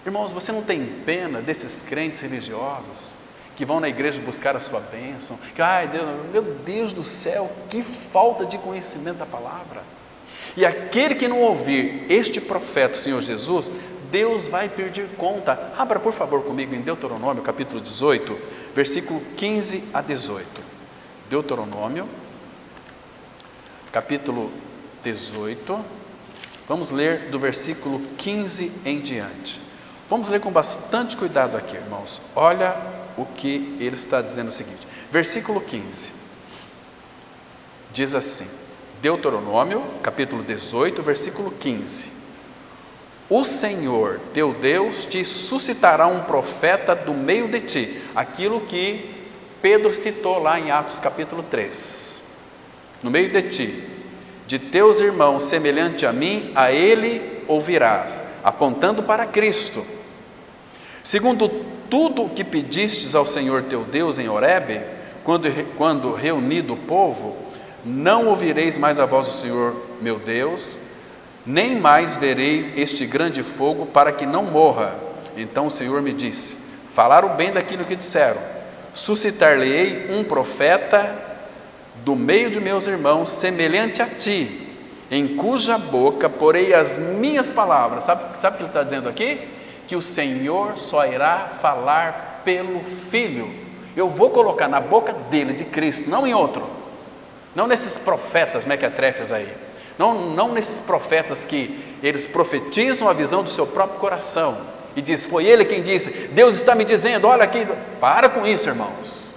Irmãos, você não tem pena desses crentes religiosos que vão na igreja buscar a sua bênção, que, ai Deus, meu Deus do céu, que falta de conhecimento da palavra. E aquele que não ouvir este profeta, o Senhor Jesus, Deus vai pedir conta. Abra por favor comigo em Deuteronômio capítulo 18, versículo 15 a 18. Deuteronômio capítulo 18, vamos ler do versículo 15 em diante. Vamos ler com bastante cuidado aqui, irmãos. Olha o que ele está dizendo: o seguinte, versículo 15, diz assim, Deuteronômio, capítulo 18, versículo 15: o Senhor teu Deus te suscitará um profeta do meio de ti. Aquilo que Pedro citou lá em Atos capítulo 3. No meio de ti, de teus irmãos, semelhante a mim, a ele ouvirás, apontando para Cristo. Segundo tudo o que pedistes ao Senhor teu Deus em Horebe, quando reunido o povo, não ouvireis mais a voz do Senhor meu Deus, nem mais vereis este grande fogo, para que não morra. Então o Senhor me disse: falaram bem daquilo que disseram, suscitar-lhe-ei um profeta do meio de meus irmãos, semelhante a ti, em cuja boca porei as minhas palavras. Sabe o que ele está dizendo aqui? Que o Senhor só irá falar pelo Filho. Eu vou colocar na boca dele, de Cristo, não em outro, não nesses profetas mequetrefes aí, não nesses profetas que eles profetizam a visão do seu próprio coração e diz: foi ele quem disse, Deus está me dizendo, olha aqui. Para com isso, irmãos,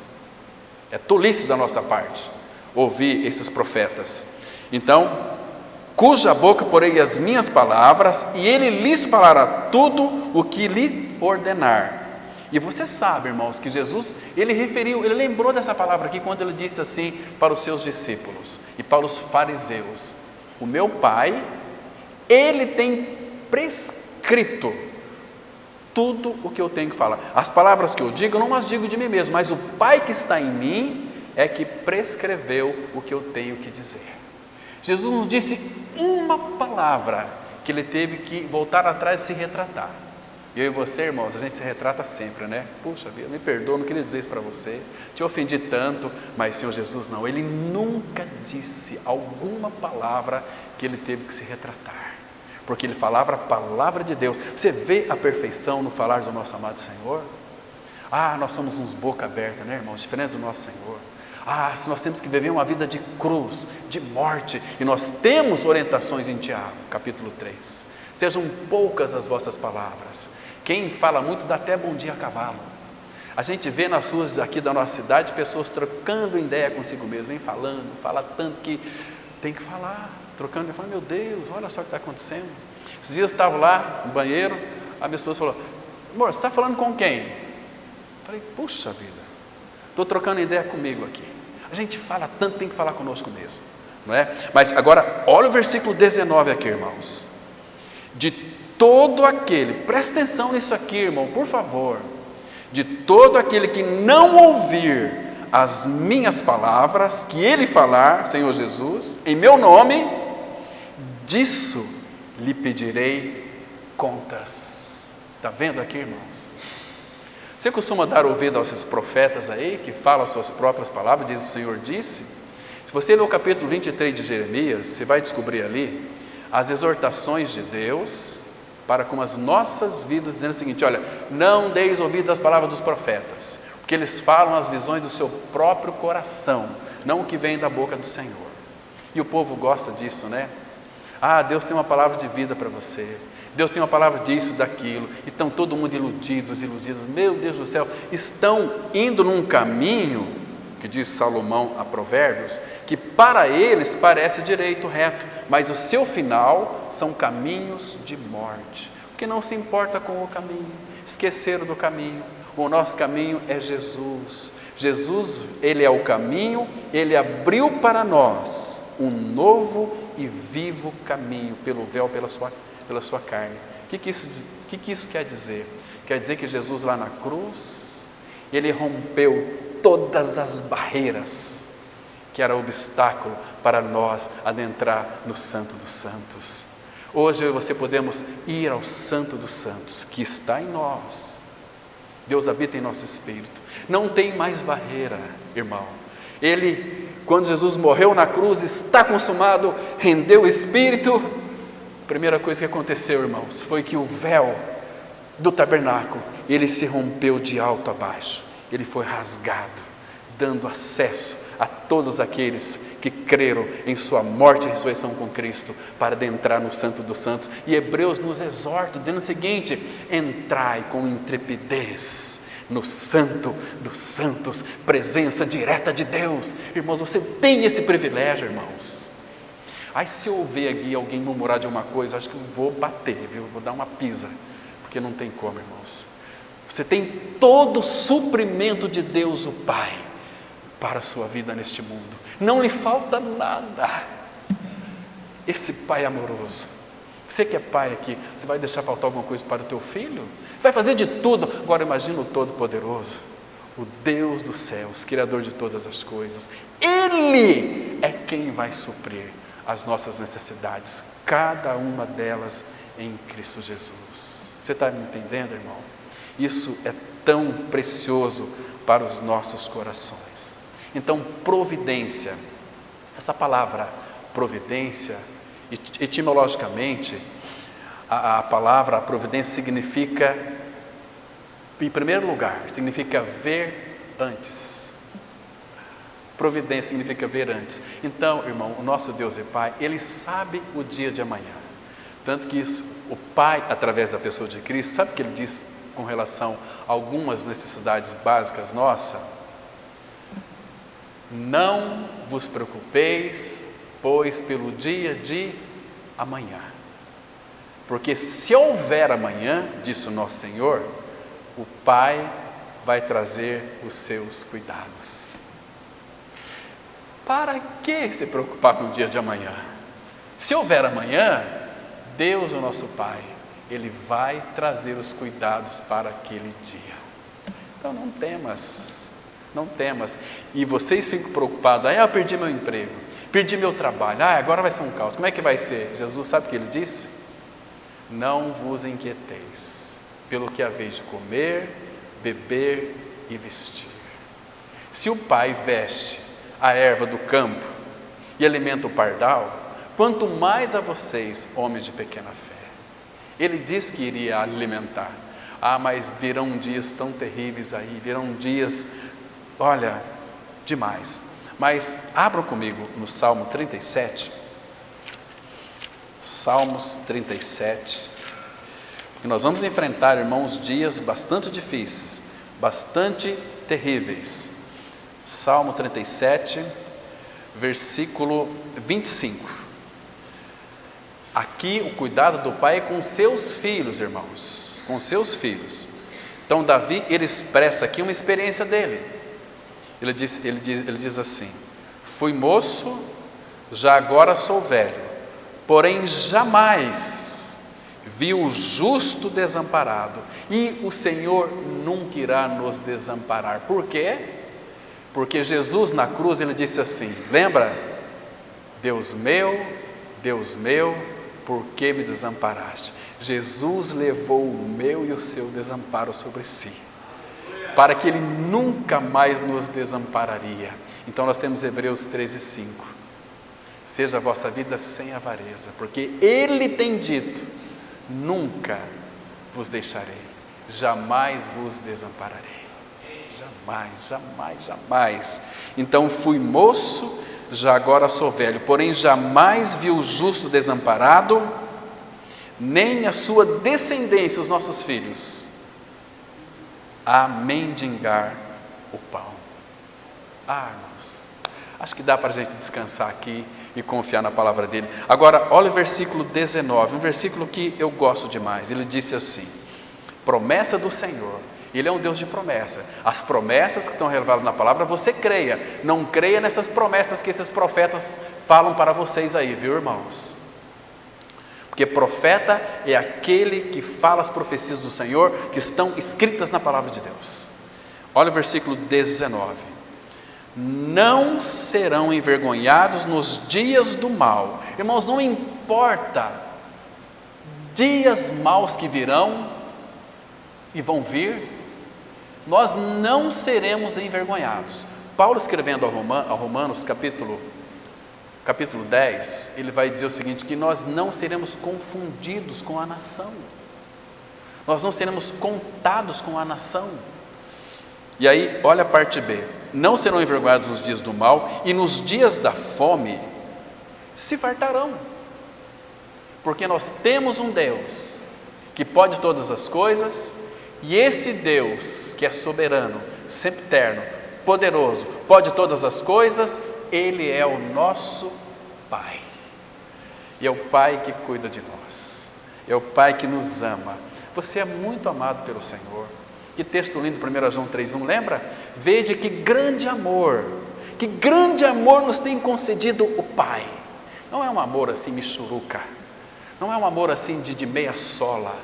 é tolice da nossa parte ouvir esses profetas. Então, cuja boca porei as minhas palavras, e ele lhes falará tudo o que lhe ordenar. E você sabe, irmãos, que Jesus, ele lembrou dessa palavra aqui quando ele disse assim para os seus discípulos e para os fariseus: o meu Pai, ele tem prescrito tudo o que eu tenho que falar. As palavras que eu digo, eu não as digo de mim mesmo, mas o Pai que está em mim é que prescreveu o que eu tenho que dizer. Jesus não disse uma palavra que ele teve que voltar atrás e se retratar. Eu e você, irmãos, a gente se retrata sempre, né? Puxa vida, me perdoa, não queria dizer isso para você, te ofendi tanto. Mas Senhor Jesus não, ele nunca disse alguma palavra que ele teve que se retratar, porque ele falava a palavra de Deus. Você vê a perfeição no falar do nosso amado Senhor? Nós somos uns boca aberta, né, irmãos? Diferente do nosso Senhor. Se nós temos que viver uma vida de cruz, de morte, e nós temos orientações em Tiago, capítulo 3. Sejam poucas as vossas palavras. Quem fala muito dá até bom dia a cavalo. A gente vê nas ruas aqui da nossa cidade pessoas trocando ideia consigo mesmo, vem falando, fala tanto que tem que falar, trocando, eu falo, meu Deus, olha só o que está acontecendo. Esses dias eu estava lá no banheiro, a minha esposa falou: amor, você está falando com quem? Eu falei: puxa vida, estou trocando ideia comigo aqui. A gente fala tanto, tem que falar conosco mesmo, não é? Mas agora, olha o versículo 19 aqui, irmãos. De todo aquele, presta atenção nisso aqui, irmão, por favor. De todo aquele que não ouvir as minhas palavras, que ele falar, Senhor Jesus, em meu nome, disso lhe pedirei contas. Está vendo aqui, irmãos? Você costuma dar ouvido a esses profetas aí, que falam as suas próprias palavras, diz o Senhor disse? Se você ler o capítulo 23 de Jeremias, você vai descobrir ali as exortações de Deus para com as nossas vidas, dizendo o seguinte: olha, não deis ouvido às palavras dos profetas, porque eles falam as visões do seu próprio coração, não o que vem da boca do Senhor. E o povo gosta disso, né? Deus tem uma palavra de vida para você, Deus tem uma palavra disso, daquilo, e estão todo mundo iludidos, meu Deus do céu, estão indo num caminho, que diz Salomão a Provérbios, que para eles parece direito, reto, mas o seu final são caminhos de morte, porque não se importa com o caminho, esqueceram do caminho, O nosso caminho é Jesus. Jesus, Ele é o caminho, Ele abriu para nós um novo e vivo caminho, pelo véu, pela sua carne. O que isso quer dizer? Quer dizer que Jesus lá na cruz, Ele rompeu todas as barreiras, que era obstáculo para nós adentrar no Santo dos Santos. Hoje eu e você podemos ir ao Santo dos Santos, que está em nós. Deus habita em nosso espírito. Não tem mais barreira, irmão. Ele, quando Jesus morreu na cruz, está consumado, rendeu o espírito. A primeira coisa que aconteceu, irmãos, foi que o véu do tabernáculo, ele se rompeu de alto a baixo. Ele foi rasgado, dando acesso a todos aqueles que creram em sua morte e ressurreição com Cristo, para adentrar no Santo dos Santos. E Hebreus nos exorta, dizendo o seguinte: entrai com intrepidez no Santo dos Santos, presença direta de Deus. Irmãos, você tem esse privilégio, irmãos. Aí se eu ouvir aqui alguém murmurar de uma coisa, acho que eu vou bater, viu? Vou dar uma pisa, porque não tem como, irmãos. Você tem todo o suprimento de Deus o Pai para a sua vida neste mundo. Não lhe falta nada. Esse Pai amoroso. Você que é pai aqui, você vai deixar faltar alguma coisa para o teu filho? Vai fazer de tudo. Agora imagina o Todo-Poderoso, o Deus dos céus, Criador de todas as coisas. Ele é quem vai suprir as nossas necessidades, cada uma delas em Cristo Jesus. Você está me entendendo, irmão? Isso é tão precioso para os nossos corações. Então, providência, essa palavra providência, etimologicamente, a palavra providência significa, em primeiro lugar, significa ver antes. Providência significa ver antes. Então, irmão, o nosso Deus e Pai, Ele sabe o dia de amanhã. Tanto que isso, o Pai, através da pessoa de Cristo, sabe o que Ele diz com relação a algumas necessidades básicas nossas? Não vos preocupeis, pois pelo dia de amanhã. Porque se houver amanhã, disse o nosso Senhor, o Pai vai trazer os seus cuidados. Para que se preocupar com o dia de amanhã? Se houver amanhã, Deus, o nosso Pai, Ele vai trazer os cuidados para aquele dia. Então não temas, não temas. E vocês ficam preocupados: eu perdi meu emprego, perdi meu trabalho, agora vai ser um caos, como é que vai ser? Jesus sabe o que Ele disse? Não vos inquieteis pelo que haveis de comer, beber e vestir. Se o Pai veste a erva do campo e alimenta o pardal, quanto mais a vocês, homens de pequena fé. Ele disse que iria alimentar. Mas virão dias tão terríveis aí, virão dias, olha, demais. Mas abram comigo no Salmo 37, Salmos 37, porque nós vamos enfrentar, irmãos, dias bastante difíceis, bastante terríveis. Salmo 37, versículo 25. Aqui o cuidado do Pai é com seus filhos, irmãos, com seus filhos. Então Davi, ele expressa aqui uma experiência dele. Ele diz assim: fui moço, já agora sou velho, porém jamais vi o justo desamparado, e o Senhor nunca irá nos desamparar. Por quê? Porque Jesus na cruz, Ele disse assim, lembra? Deus meu, por que me desamparaste? Jesus levou o meu e o seu desamparo sobre si, para que Ele nunca mais nos desampararia. Então nós temos Hebreus 13:5. Seja a vossa vida sem avareza, porque Ele tem dito: nunca vos deixarei, jamais vos desampararei. Jamais, jamais, jamais. Então fui moço, já agora sou velho, porém jamais vi o justo desamparado, nem a sua descendência, os nossos filhos, a mendigar o pão. Irmãos, acho que dá para a gente descansar aqui e confiar na palavra dele. Agora, olha o versículo 19, um versículo que eu gosto demais. Ele disse assim: promessa do Senhor, Ele é um Deus de promessa. As promessas que estão reveladas na palavra, você creia. Não creia nessas promessas que esses profetas falam para vocês aí, viu, irmãos? Porque profeta é aquele que fala as profecias do Senhor, que estão escritas na palavra de Deus. Olha o versículo 19. Não serão envergonhados nos dias do mal. Irmãos, não importa dias maus que virão e vão vir, nós não seremos envergonhados. Paulo, escrevendo a Romanos, capítulo 10, ele vai dizer o seguinte, que nós não seremos confundidos com a nação, nós não seremos contados com a nação. E aí, olha a parte B, não serão envergonhados nos dias do mal, e nos dias da fome se fartarão, porque nós temos um Deus que pode todas as coisas, e esse Deus que é soberano, sempiterno, poderoso, pode todas as coisas, Ele é o nosso Pai, e é o Pai que cuida de nós, é o Pai que nos ama. Você é muito amado pelo Senhor. Que texto lindo, 1 João 3,1, lembra? Vede que grande amor nos tem concedido o Pai. Não é um amor assim michuruca, não é um amor assim de meia sola.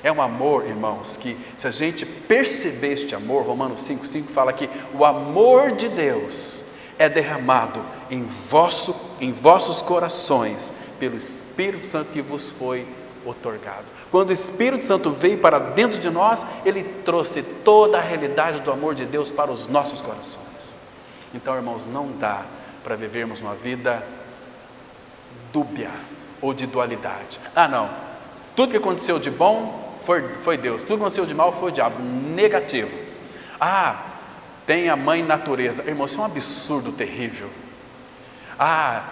É um amor, irmãos, que se a gente perceber este amor, Romanos 5,5 fala que o amor de Deus é derramado em vossos corações, pelo Espírito Santo que vos foi outorgado. Quando o Espírito Santo veio para dentro de nós, Ele trouxe toda a realidade do amor de Deus para os nossos corações. Então, irmãos, não dá para vivermos uma vida dúbia ou de dualidade. Não, tudo que aconteceu de bom foi Deus, tudo que aconteceu de mal foi o diabo. Negativo. Tem a mãe natureza. Irmãos, isso é um absurdo terrível.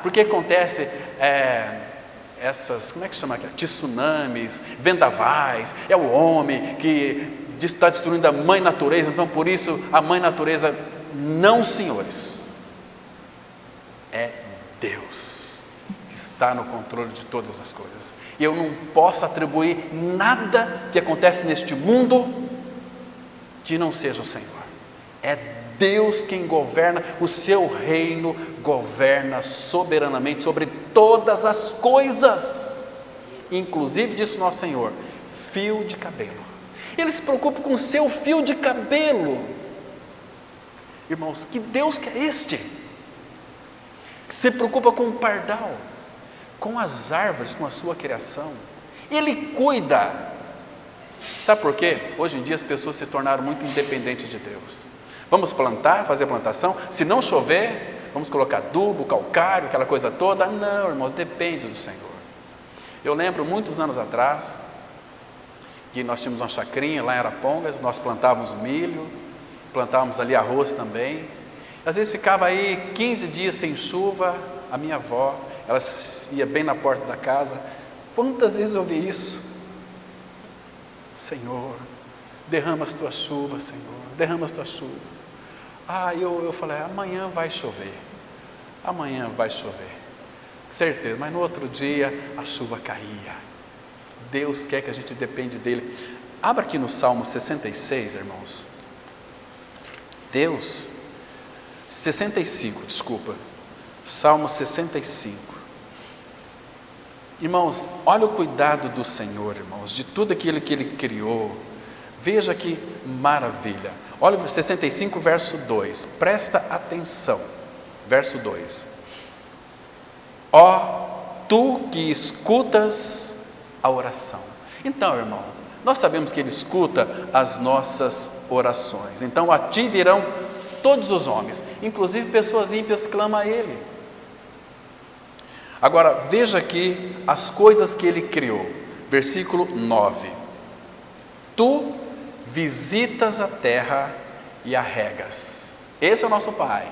Porque acontece essas, como é que chama aqui? Tsunamis, vendavais, é o homem que está destruindo a mãe natureza, então por isso a mãe natureza. Não, senhores, é Deus que está no controle de todas as coisas, e eu não posso atribuir nada que acontece neste mundo que não seja o Senhor. É Deus quem governa, o seu reino governa soberanamente sobre todas as coisas, inclusive, disse nosso Senhor, fio de cabelo. Ele se preocupa com o seu fio de cabelo. Irmãos, que Deus que é este? Que se preocupa com o pardal, com as árvores, com a sua criação. Ele cuida. Sabe por quê? Hoje em dia as pessoas se tornaram muito independentes de Deus. Vamos plantar, fazer plantação, se não chover, vamos colocar adubo, calcário, aquela coisa toda. Não, irmãos, depende do Senhor. Eu lembro muitos anos atrás, que nós tínhamos uma chacrinha lá em Arapongas, nós plantávamos milho, plantávamos ali arroz também. Às vezes ficava aí 15 dias sem chuva, a minha avó, ela ia bem na porta da casa. Quantas vezes eu ouvi isso? Senhor, derrama as tuas chuvas, Senhor, derrama as tuas chuvas. Eu falei, amanhã vai chover, certeza, mas no outro dia a chuva caía. Deus quer que a gente depende dele. Abra aqui no Salmo 66, irmãos. 65, Salmo 65. Irmãos, olha o cuidado do Senhor, irmãos, de tudo aquilo que Ele criou. Veja que maravilha. Olha o 65, verso 2, presta atenção, verso 2. Tu que escutas a oração. Então, irmão, nós sabemos que Ele escuta as nossas orações. Então, a Ti virão todos os homens, inclusive pessoas ímpias clamam a Ele. Agora, veja aqui as coisas que Ele criou. Versículo 9. Tu visitas a terra e a regas. Esse é o nosso Pai.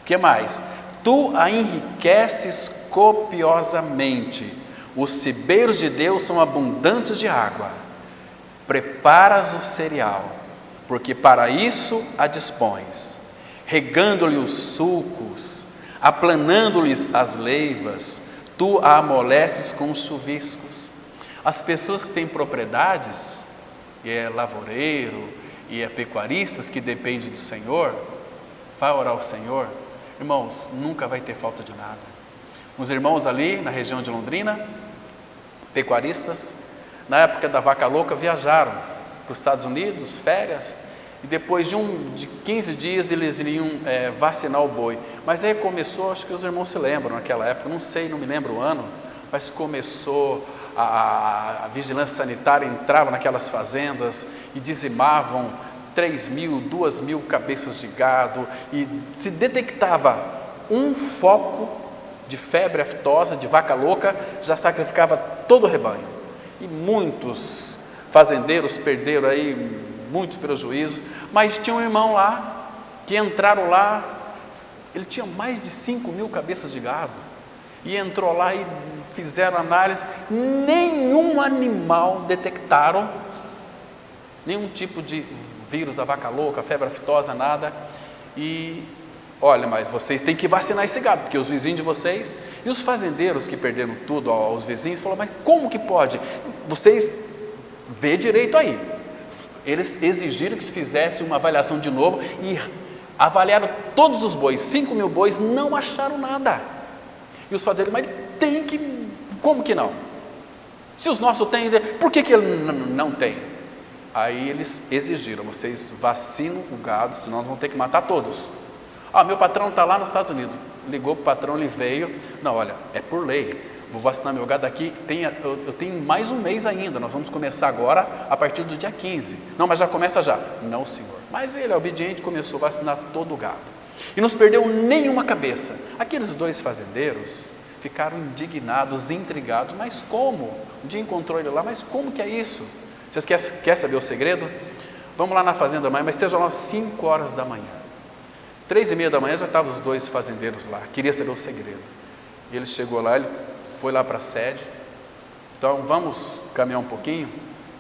O que mais? Tu a enriqueces copiosamente. Os cibeiros de Deus são abundantes de água. Preparas o cereal, porque para isso a dispões, regando-lhe os sulcos, aplanando-lhes as leivas, tu a amoleces com os chuviscos. As pessoas que têm propriedades, e é lavoureiro, e é pecuaristas que depende do Senhor, vai orar ao Senhor, irmãos, nunca vai ter falta de nada. Os irmãos ali na região de Londrina, pecuaristas, na época da vaca louca, viajaram para os Estados Unidos, férias, e depois de 15 dias eles iriam vacinar o boi. Mas aí começou, acho que os irmãos se lembram naquela época, não sei, não me lembro o ano, mas começou a vigilância sanitária, entrava naquelas fazendas e dizimavam 3.000, 2.000 cabeças de gado, e se detectava um foco de febre aftosa, de vaca louca, já sacrificava todo o rebanho. E muitos fazendeiros perderam aí muitos prejuízos, mas tinha um irmão lá, que entraram lá, ele tinha mais de 5.000 cabeças de gado, e entrou lá e fizeram análise, nenhum animal detectaram, nenhum tipo de vírus da vaca louca, febre aftosa, nada. E olha, mas vocês têm que vacinar esse gado, porque os vizinhos de vocês, e os fazendeiros que perderam tudo aos vizinhos, falaram, mas como que pode? Vocês vê direito aí. Eles exigiram que se fizesse uma avaliação de novo e avaliaram todos os bois, 5.000 bois, não acharam nada. E os fazendeiros, mas tem que, como que não? Se os nossos têm, por que ele não tem? Aí eles exigiram, vocês vacinam o gado, senão nós vamos ter que matar todos. Meu patrão está lá nos Estados Unidos, ligou para o patrão, ele veio, não, olha, é por lei, vou vacinar meu gado aqui, eu tenho mais um mês ainda, nós vamos começar agora a partir do dia 15, não, mas já começa já, não senhor, mas ele é obediente, começou a vacinar todo o gado, e não perdeu nenhuma cabeça. Aqueles 2 fazendeiros ficaram indignados, intrigados, mas como? Um dia encontrou ele lá, mas como que é isso? Vocês querem saber o segredo? Vamos lá na fazenda amanhã, mas estejam lá às 5 horas da manhã, 3:30 da manhã já estavam os 2 fazendeiros lá, queria saber o segredo, e ele chegou lá, ele foi lá para a sede, então vamos caminhar um pouquinho,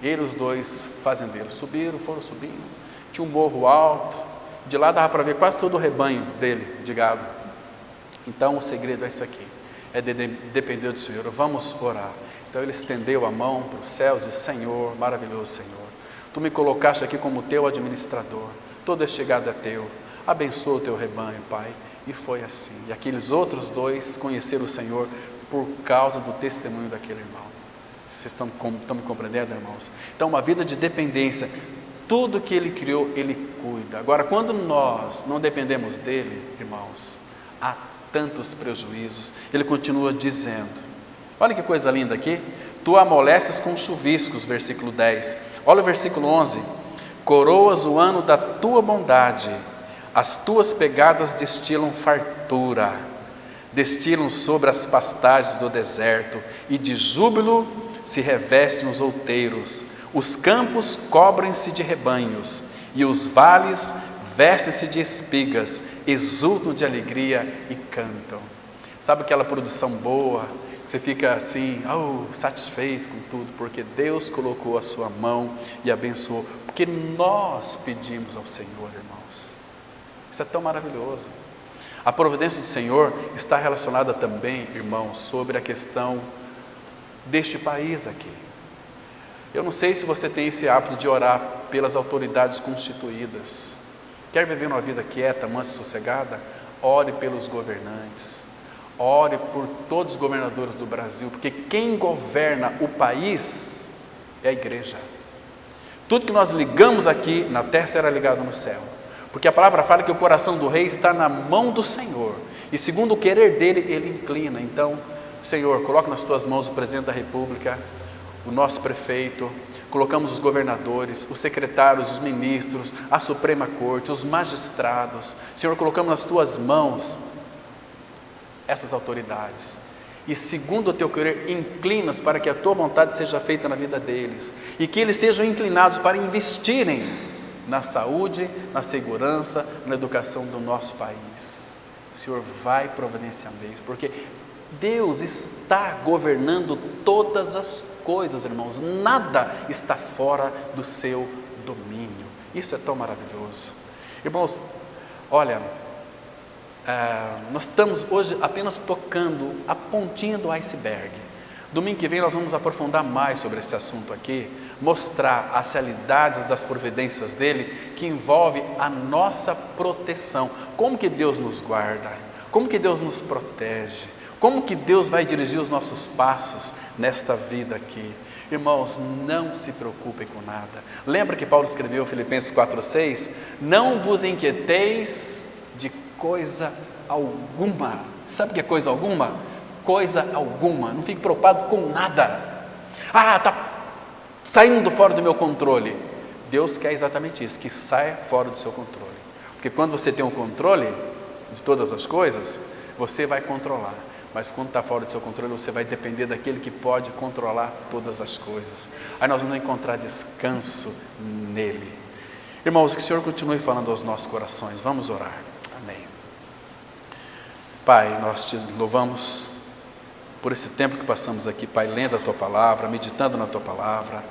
ele e os 2 fazendeiros subiram, foram subindo, tinha um morro alto, de lá dava para ver quase todo o rebanho dele, de gado. Então o segredo é isso aqui, é depender do Senhor, vamos orar. Então ele estendeu a mão para os céus e disse, Senhor, maravilhoso Senhor, Tu me colocaste aqui como Teu administrador, todo este gado é Teu, abençoa o Teu rebanho, Pai. E foi assim, e aqueles outros 2 conheceram o Senhor por causa do testemunho daquele irmão. Vocês estão me compreendendo, irmãos? Então uma vida de dependência, tudo que Ele criou, Ele cuida. Agora, quando nós não dependemos dEle, irmãos, há tantos prejuízos. Ele continua dizendo, olha que coisa linda aqui, Tu amoleces com chuviscos, versículo 10, olha o versículo 11, coroas o ano da Tua bondade, as Tuas pegadas destilam fartura, destilam sobre as pastagens do deserto, e de júbilo se revestem os outeiros, os campos cobrem-se de rebanhos, e os vales vestem-se de espigas, exultam de alegria e cantam. Sabe aquela produção boa, você fica assim, satisfeito com tudo, porque Deus colocou a sua mão e abençoou, porque nós pedimos ao Senhor, irmãos. Isso é tão maravilhoso. A providência do Senhor está relacionada também, irmãos, sobre a questão deste país aqui. Eu não sei se você tem esse hábito de orar pelas autoridades constituídas. Quer viver uma vida quieta, mansa e sossegada? Ore pelos governantes. Ore por todos os governadores do Brasil, porque quem governa o país é a igreja. Tudo que nós ligamos aqui na terra será ligado no céu. Porque a palavra fala que o coração do rei está na mão do Senhor, e segundo o querer dele, ele inclina. Então, Senhor, coloca nas Tuas mãos o presidente da República, o nosso prefeito, colocamos os governadores, os secretários, os ministros, a Suprema Corte, os magistrados. Senhor, colocamos nas Tuas mãos essas autoridades, e segundo o Teu querer, inclinas para que a Tua vontade seja feita na vida deles, e que eles sejam inclinados para investirem na saúde, na segurança, na educação do nosso país. O Senhor vai providenciar meios, porque Deus está governando todas as coisas, irmãos, nada está fora do seu domínio. Isso é tão maravilhoso. Irmãos, olha, nós estamos hoje apenas tocando a pontinha do iceberg. Domingo que vem nós vamos aprofundar mais sobre esse assunto aqui, mostrar as realidades das providências dele, que envolve a nossa proteção. Como que Deus nos guarda, como que Deus nos protege, como que Deus vai dirigir os nossos passos nesta vida aqui. Irmãos, não se preocupem com nada. Lembra que Paulo escreveu Filipenses 4:6? Não vos inquieteis de coisa alguma. Sabe o que é coisa alguma? Coisa alguma. Não fique preocupado com nada. Está saindo fora do meu controle. Deus quer exatamente isso, que saia fora do seu controle. Porque quando você tem um controle de todas as coisas, você vai controlar. Mas quando está fora do seu controle, você vai depender daquele que pode controlar todas as coisas. Aí nós vamos encontrar descanso nele. Irmãos, que o Senhor continue falando aos nossos corações. Vamos orar. Amém. Pai, nós te louvamos por esse tempo que passamos aqui, Pai, lendo a Tua Palavra, meditando na Tua Palavra.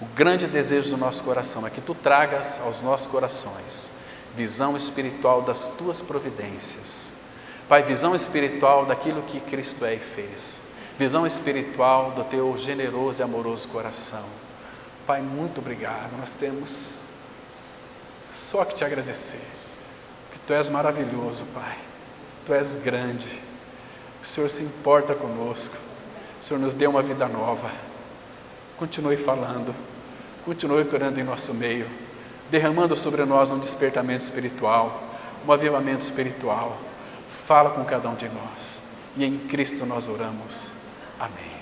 O grande desejo do nosso coração é que Tu tragas aos nossos corações visão espiritual das Tuas providências. Pai, visão espiritual daquilo que Cristo é e fez. Visão espiritual do Teu generoso e amoroso coração. Pai, muito obrigado. Nós temos só que Te agradecer. Que Tu és maravilhoso, Pai. Tu és grande. O Senhor se importa conosco. O Senhor nos deu uma vida nova. Continue falando. Continue operando em nosso meio. Derramando sobre nós um despertamento espiritual. Um avivamento espiritual. Fala com cada um de nós, e em Cristo nós oramos. Amém.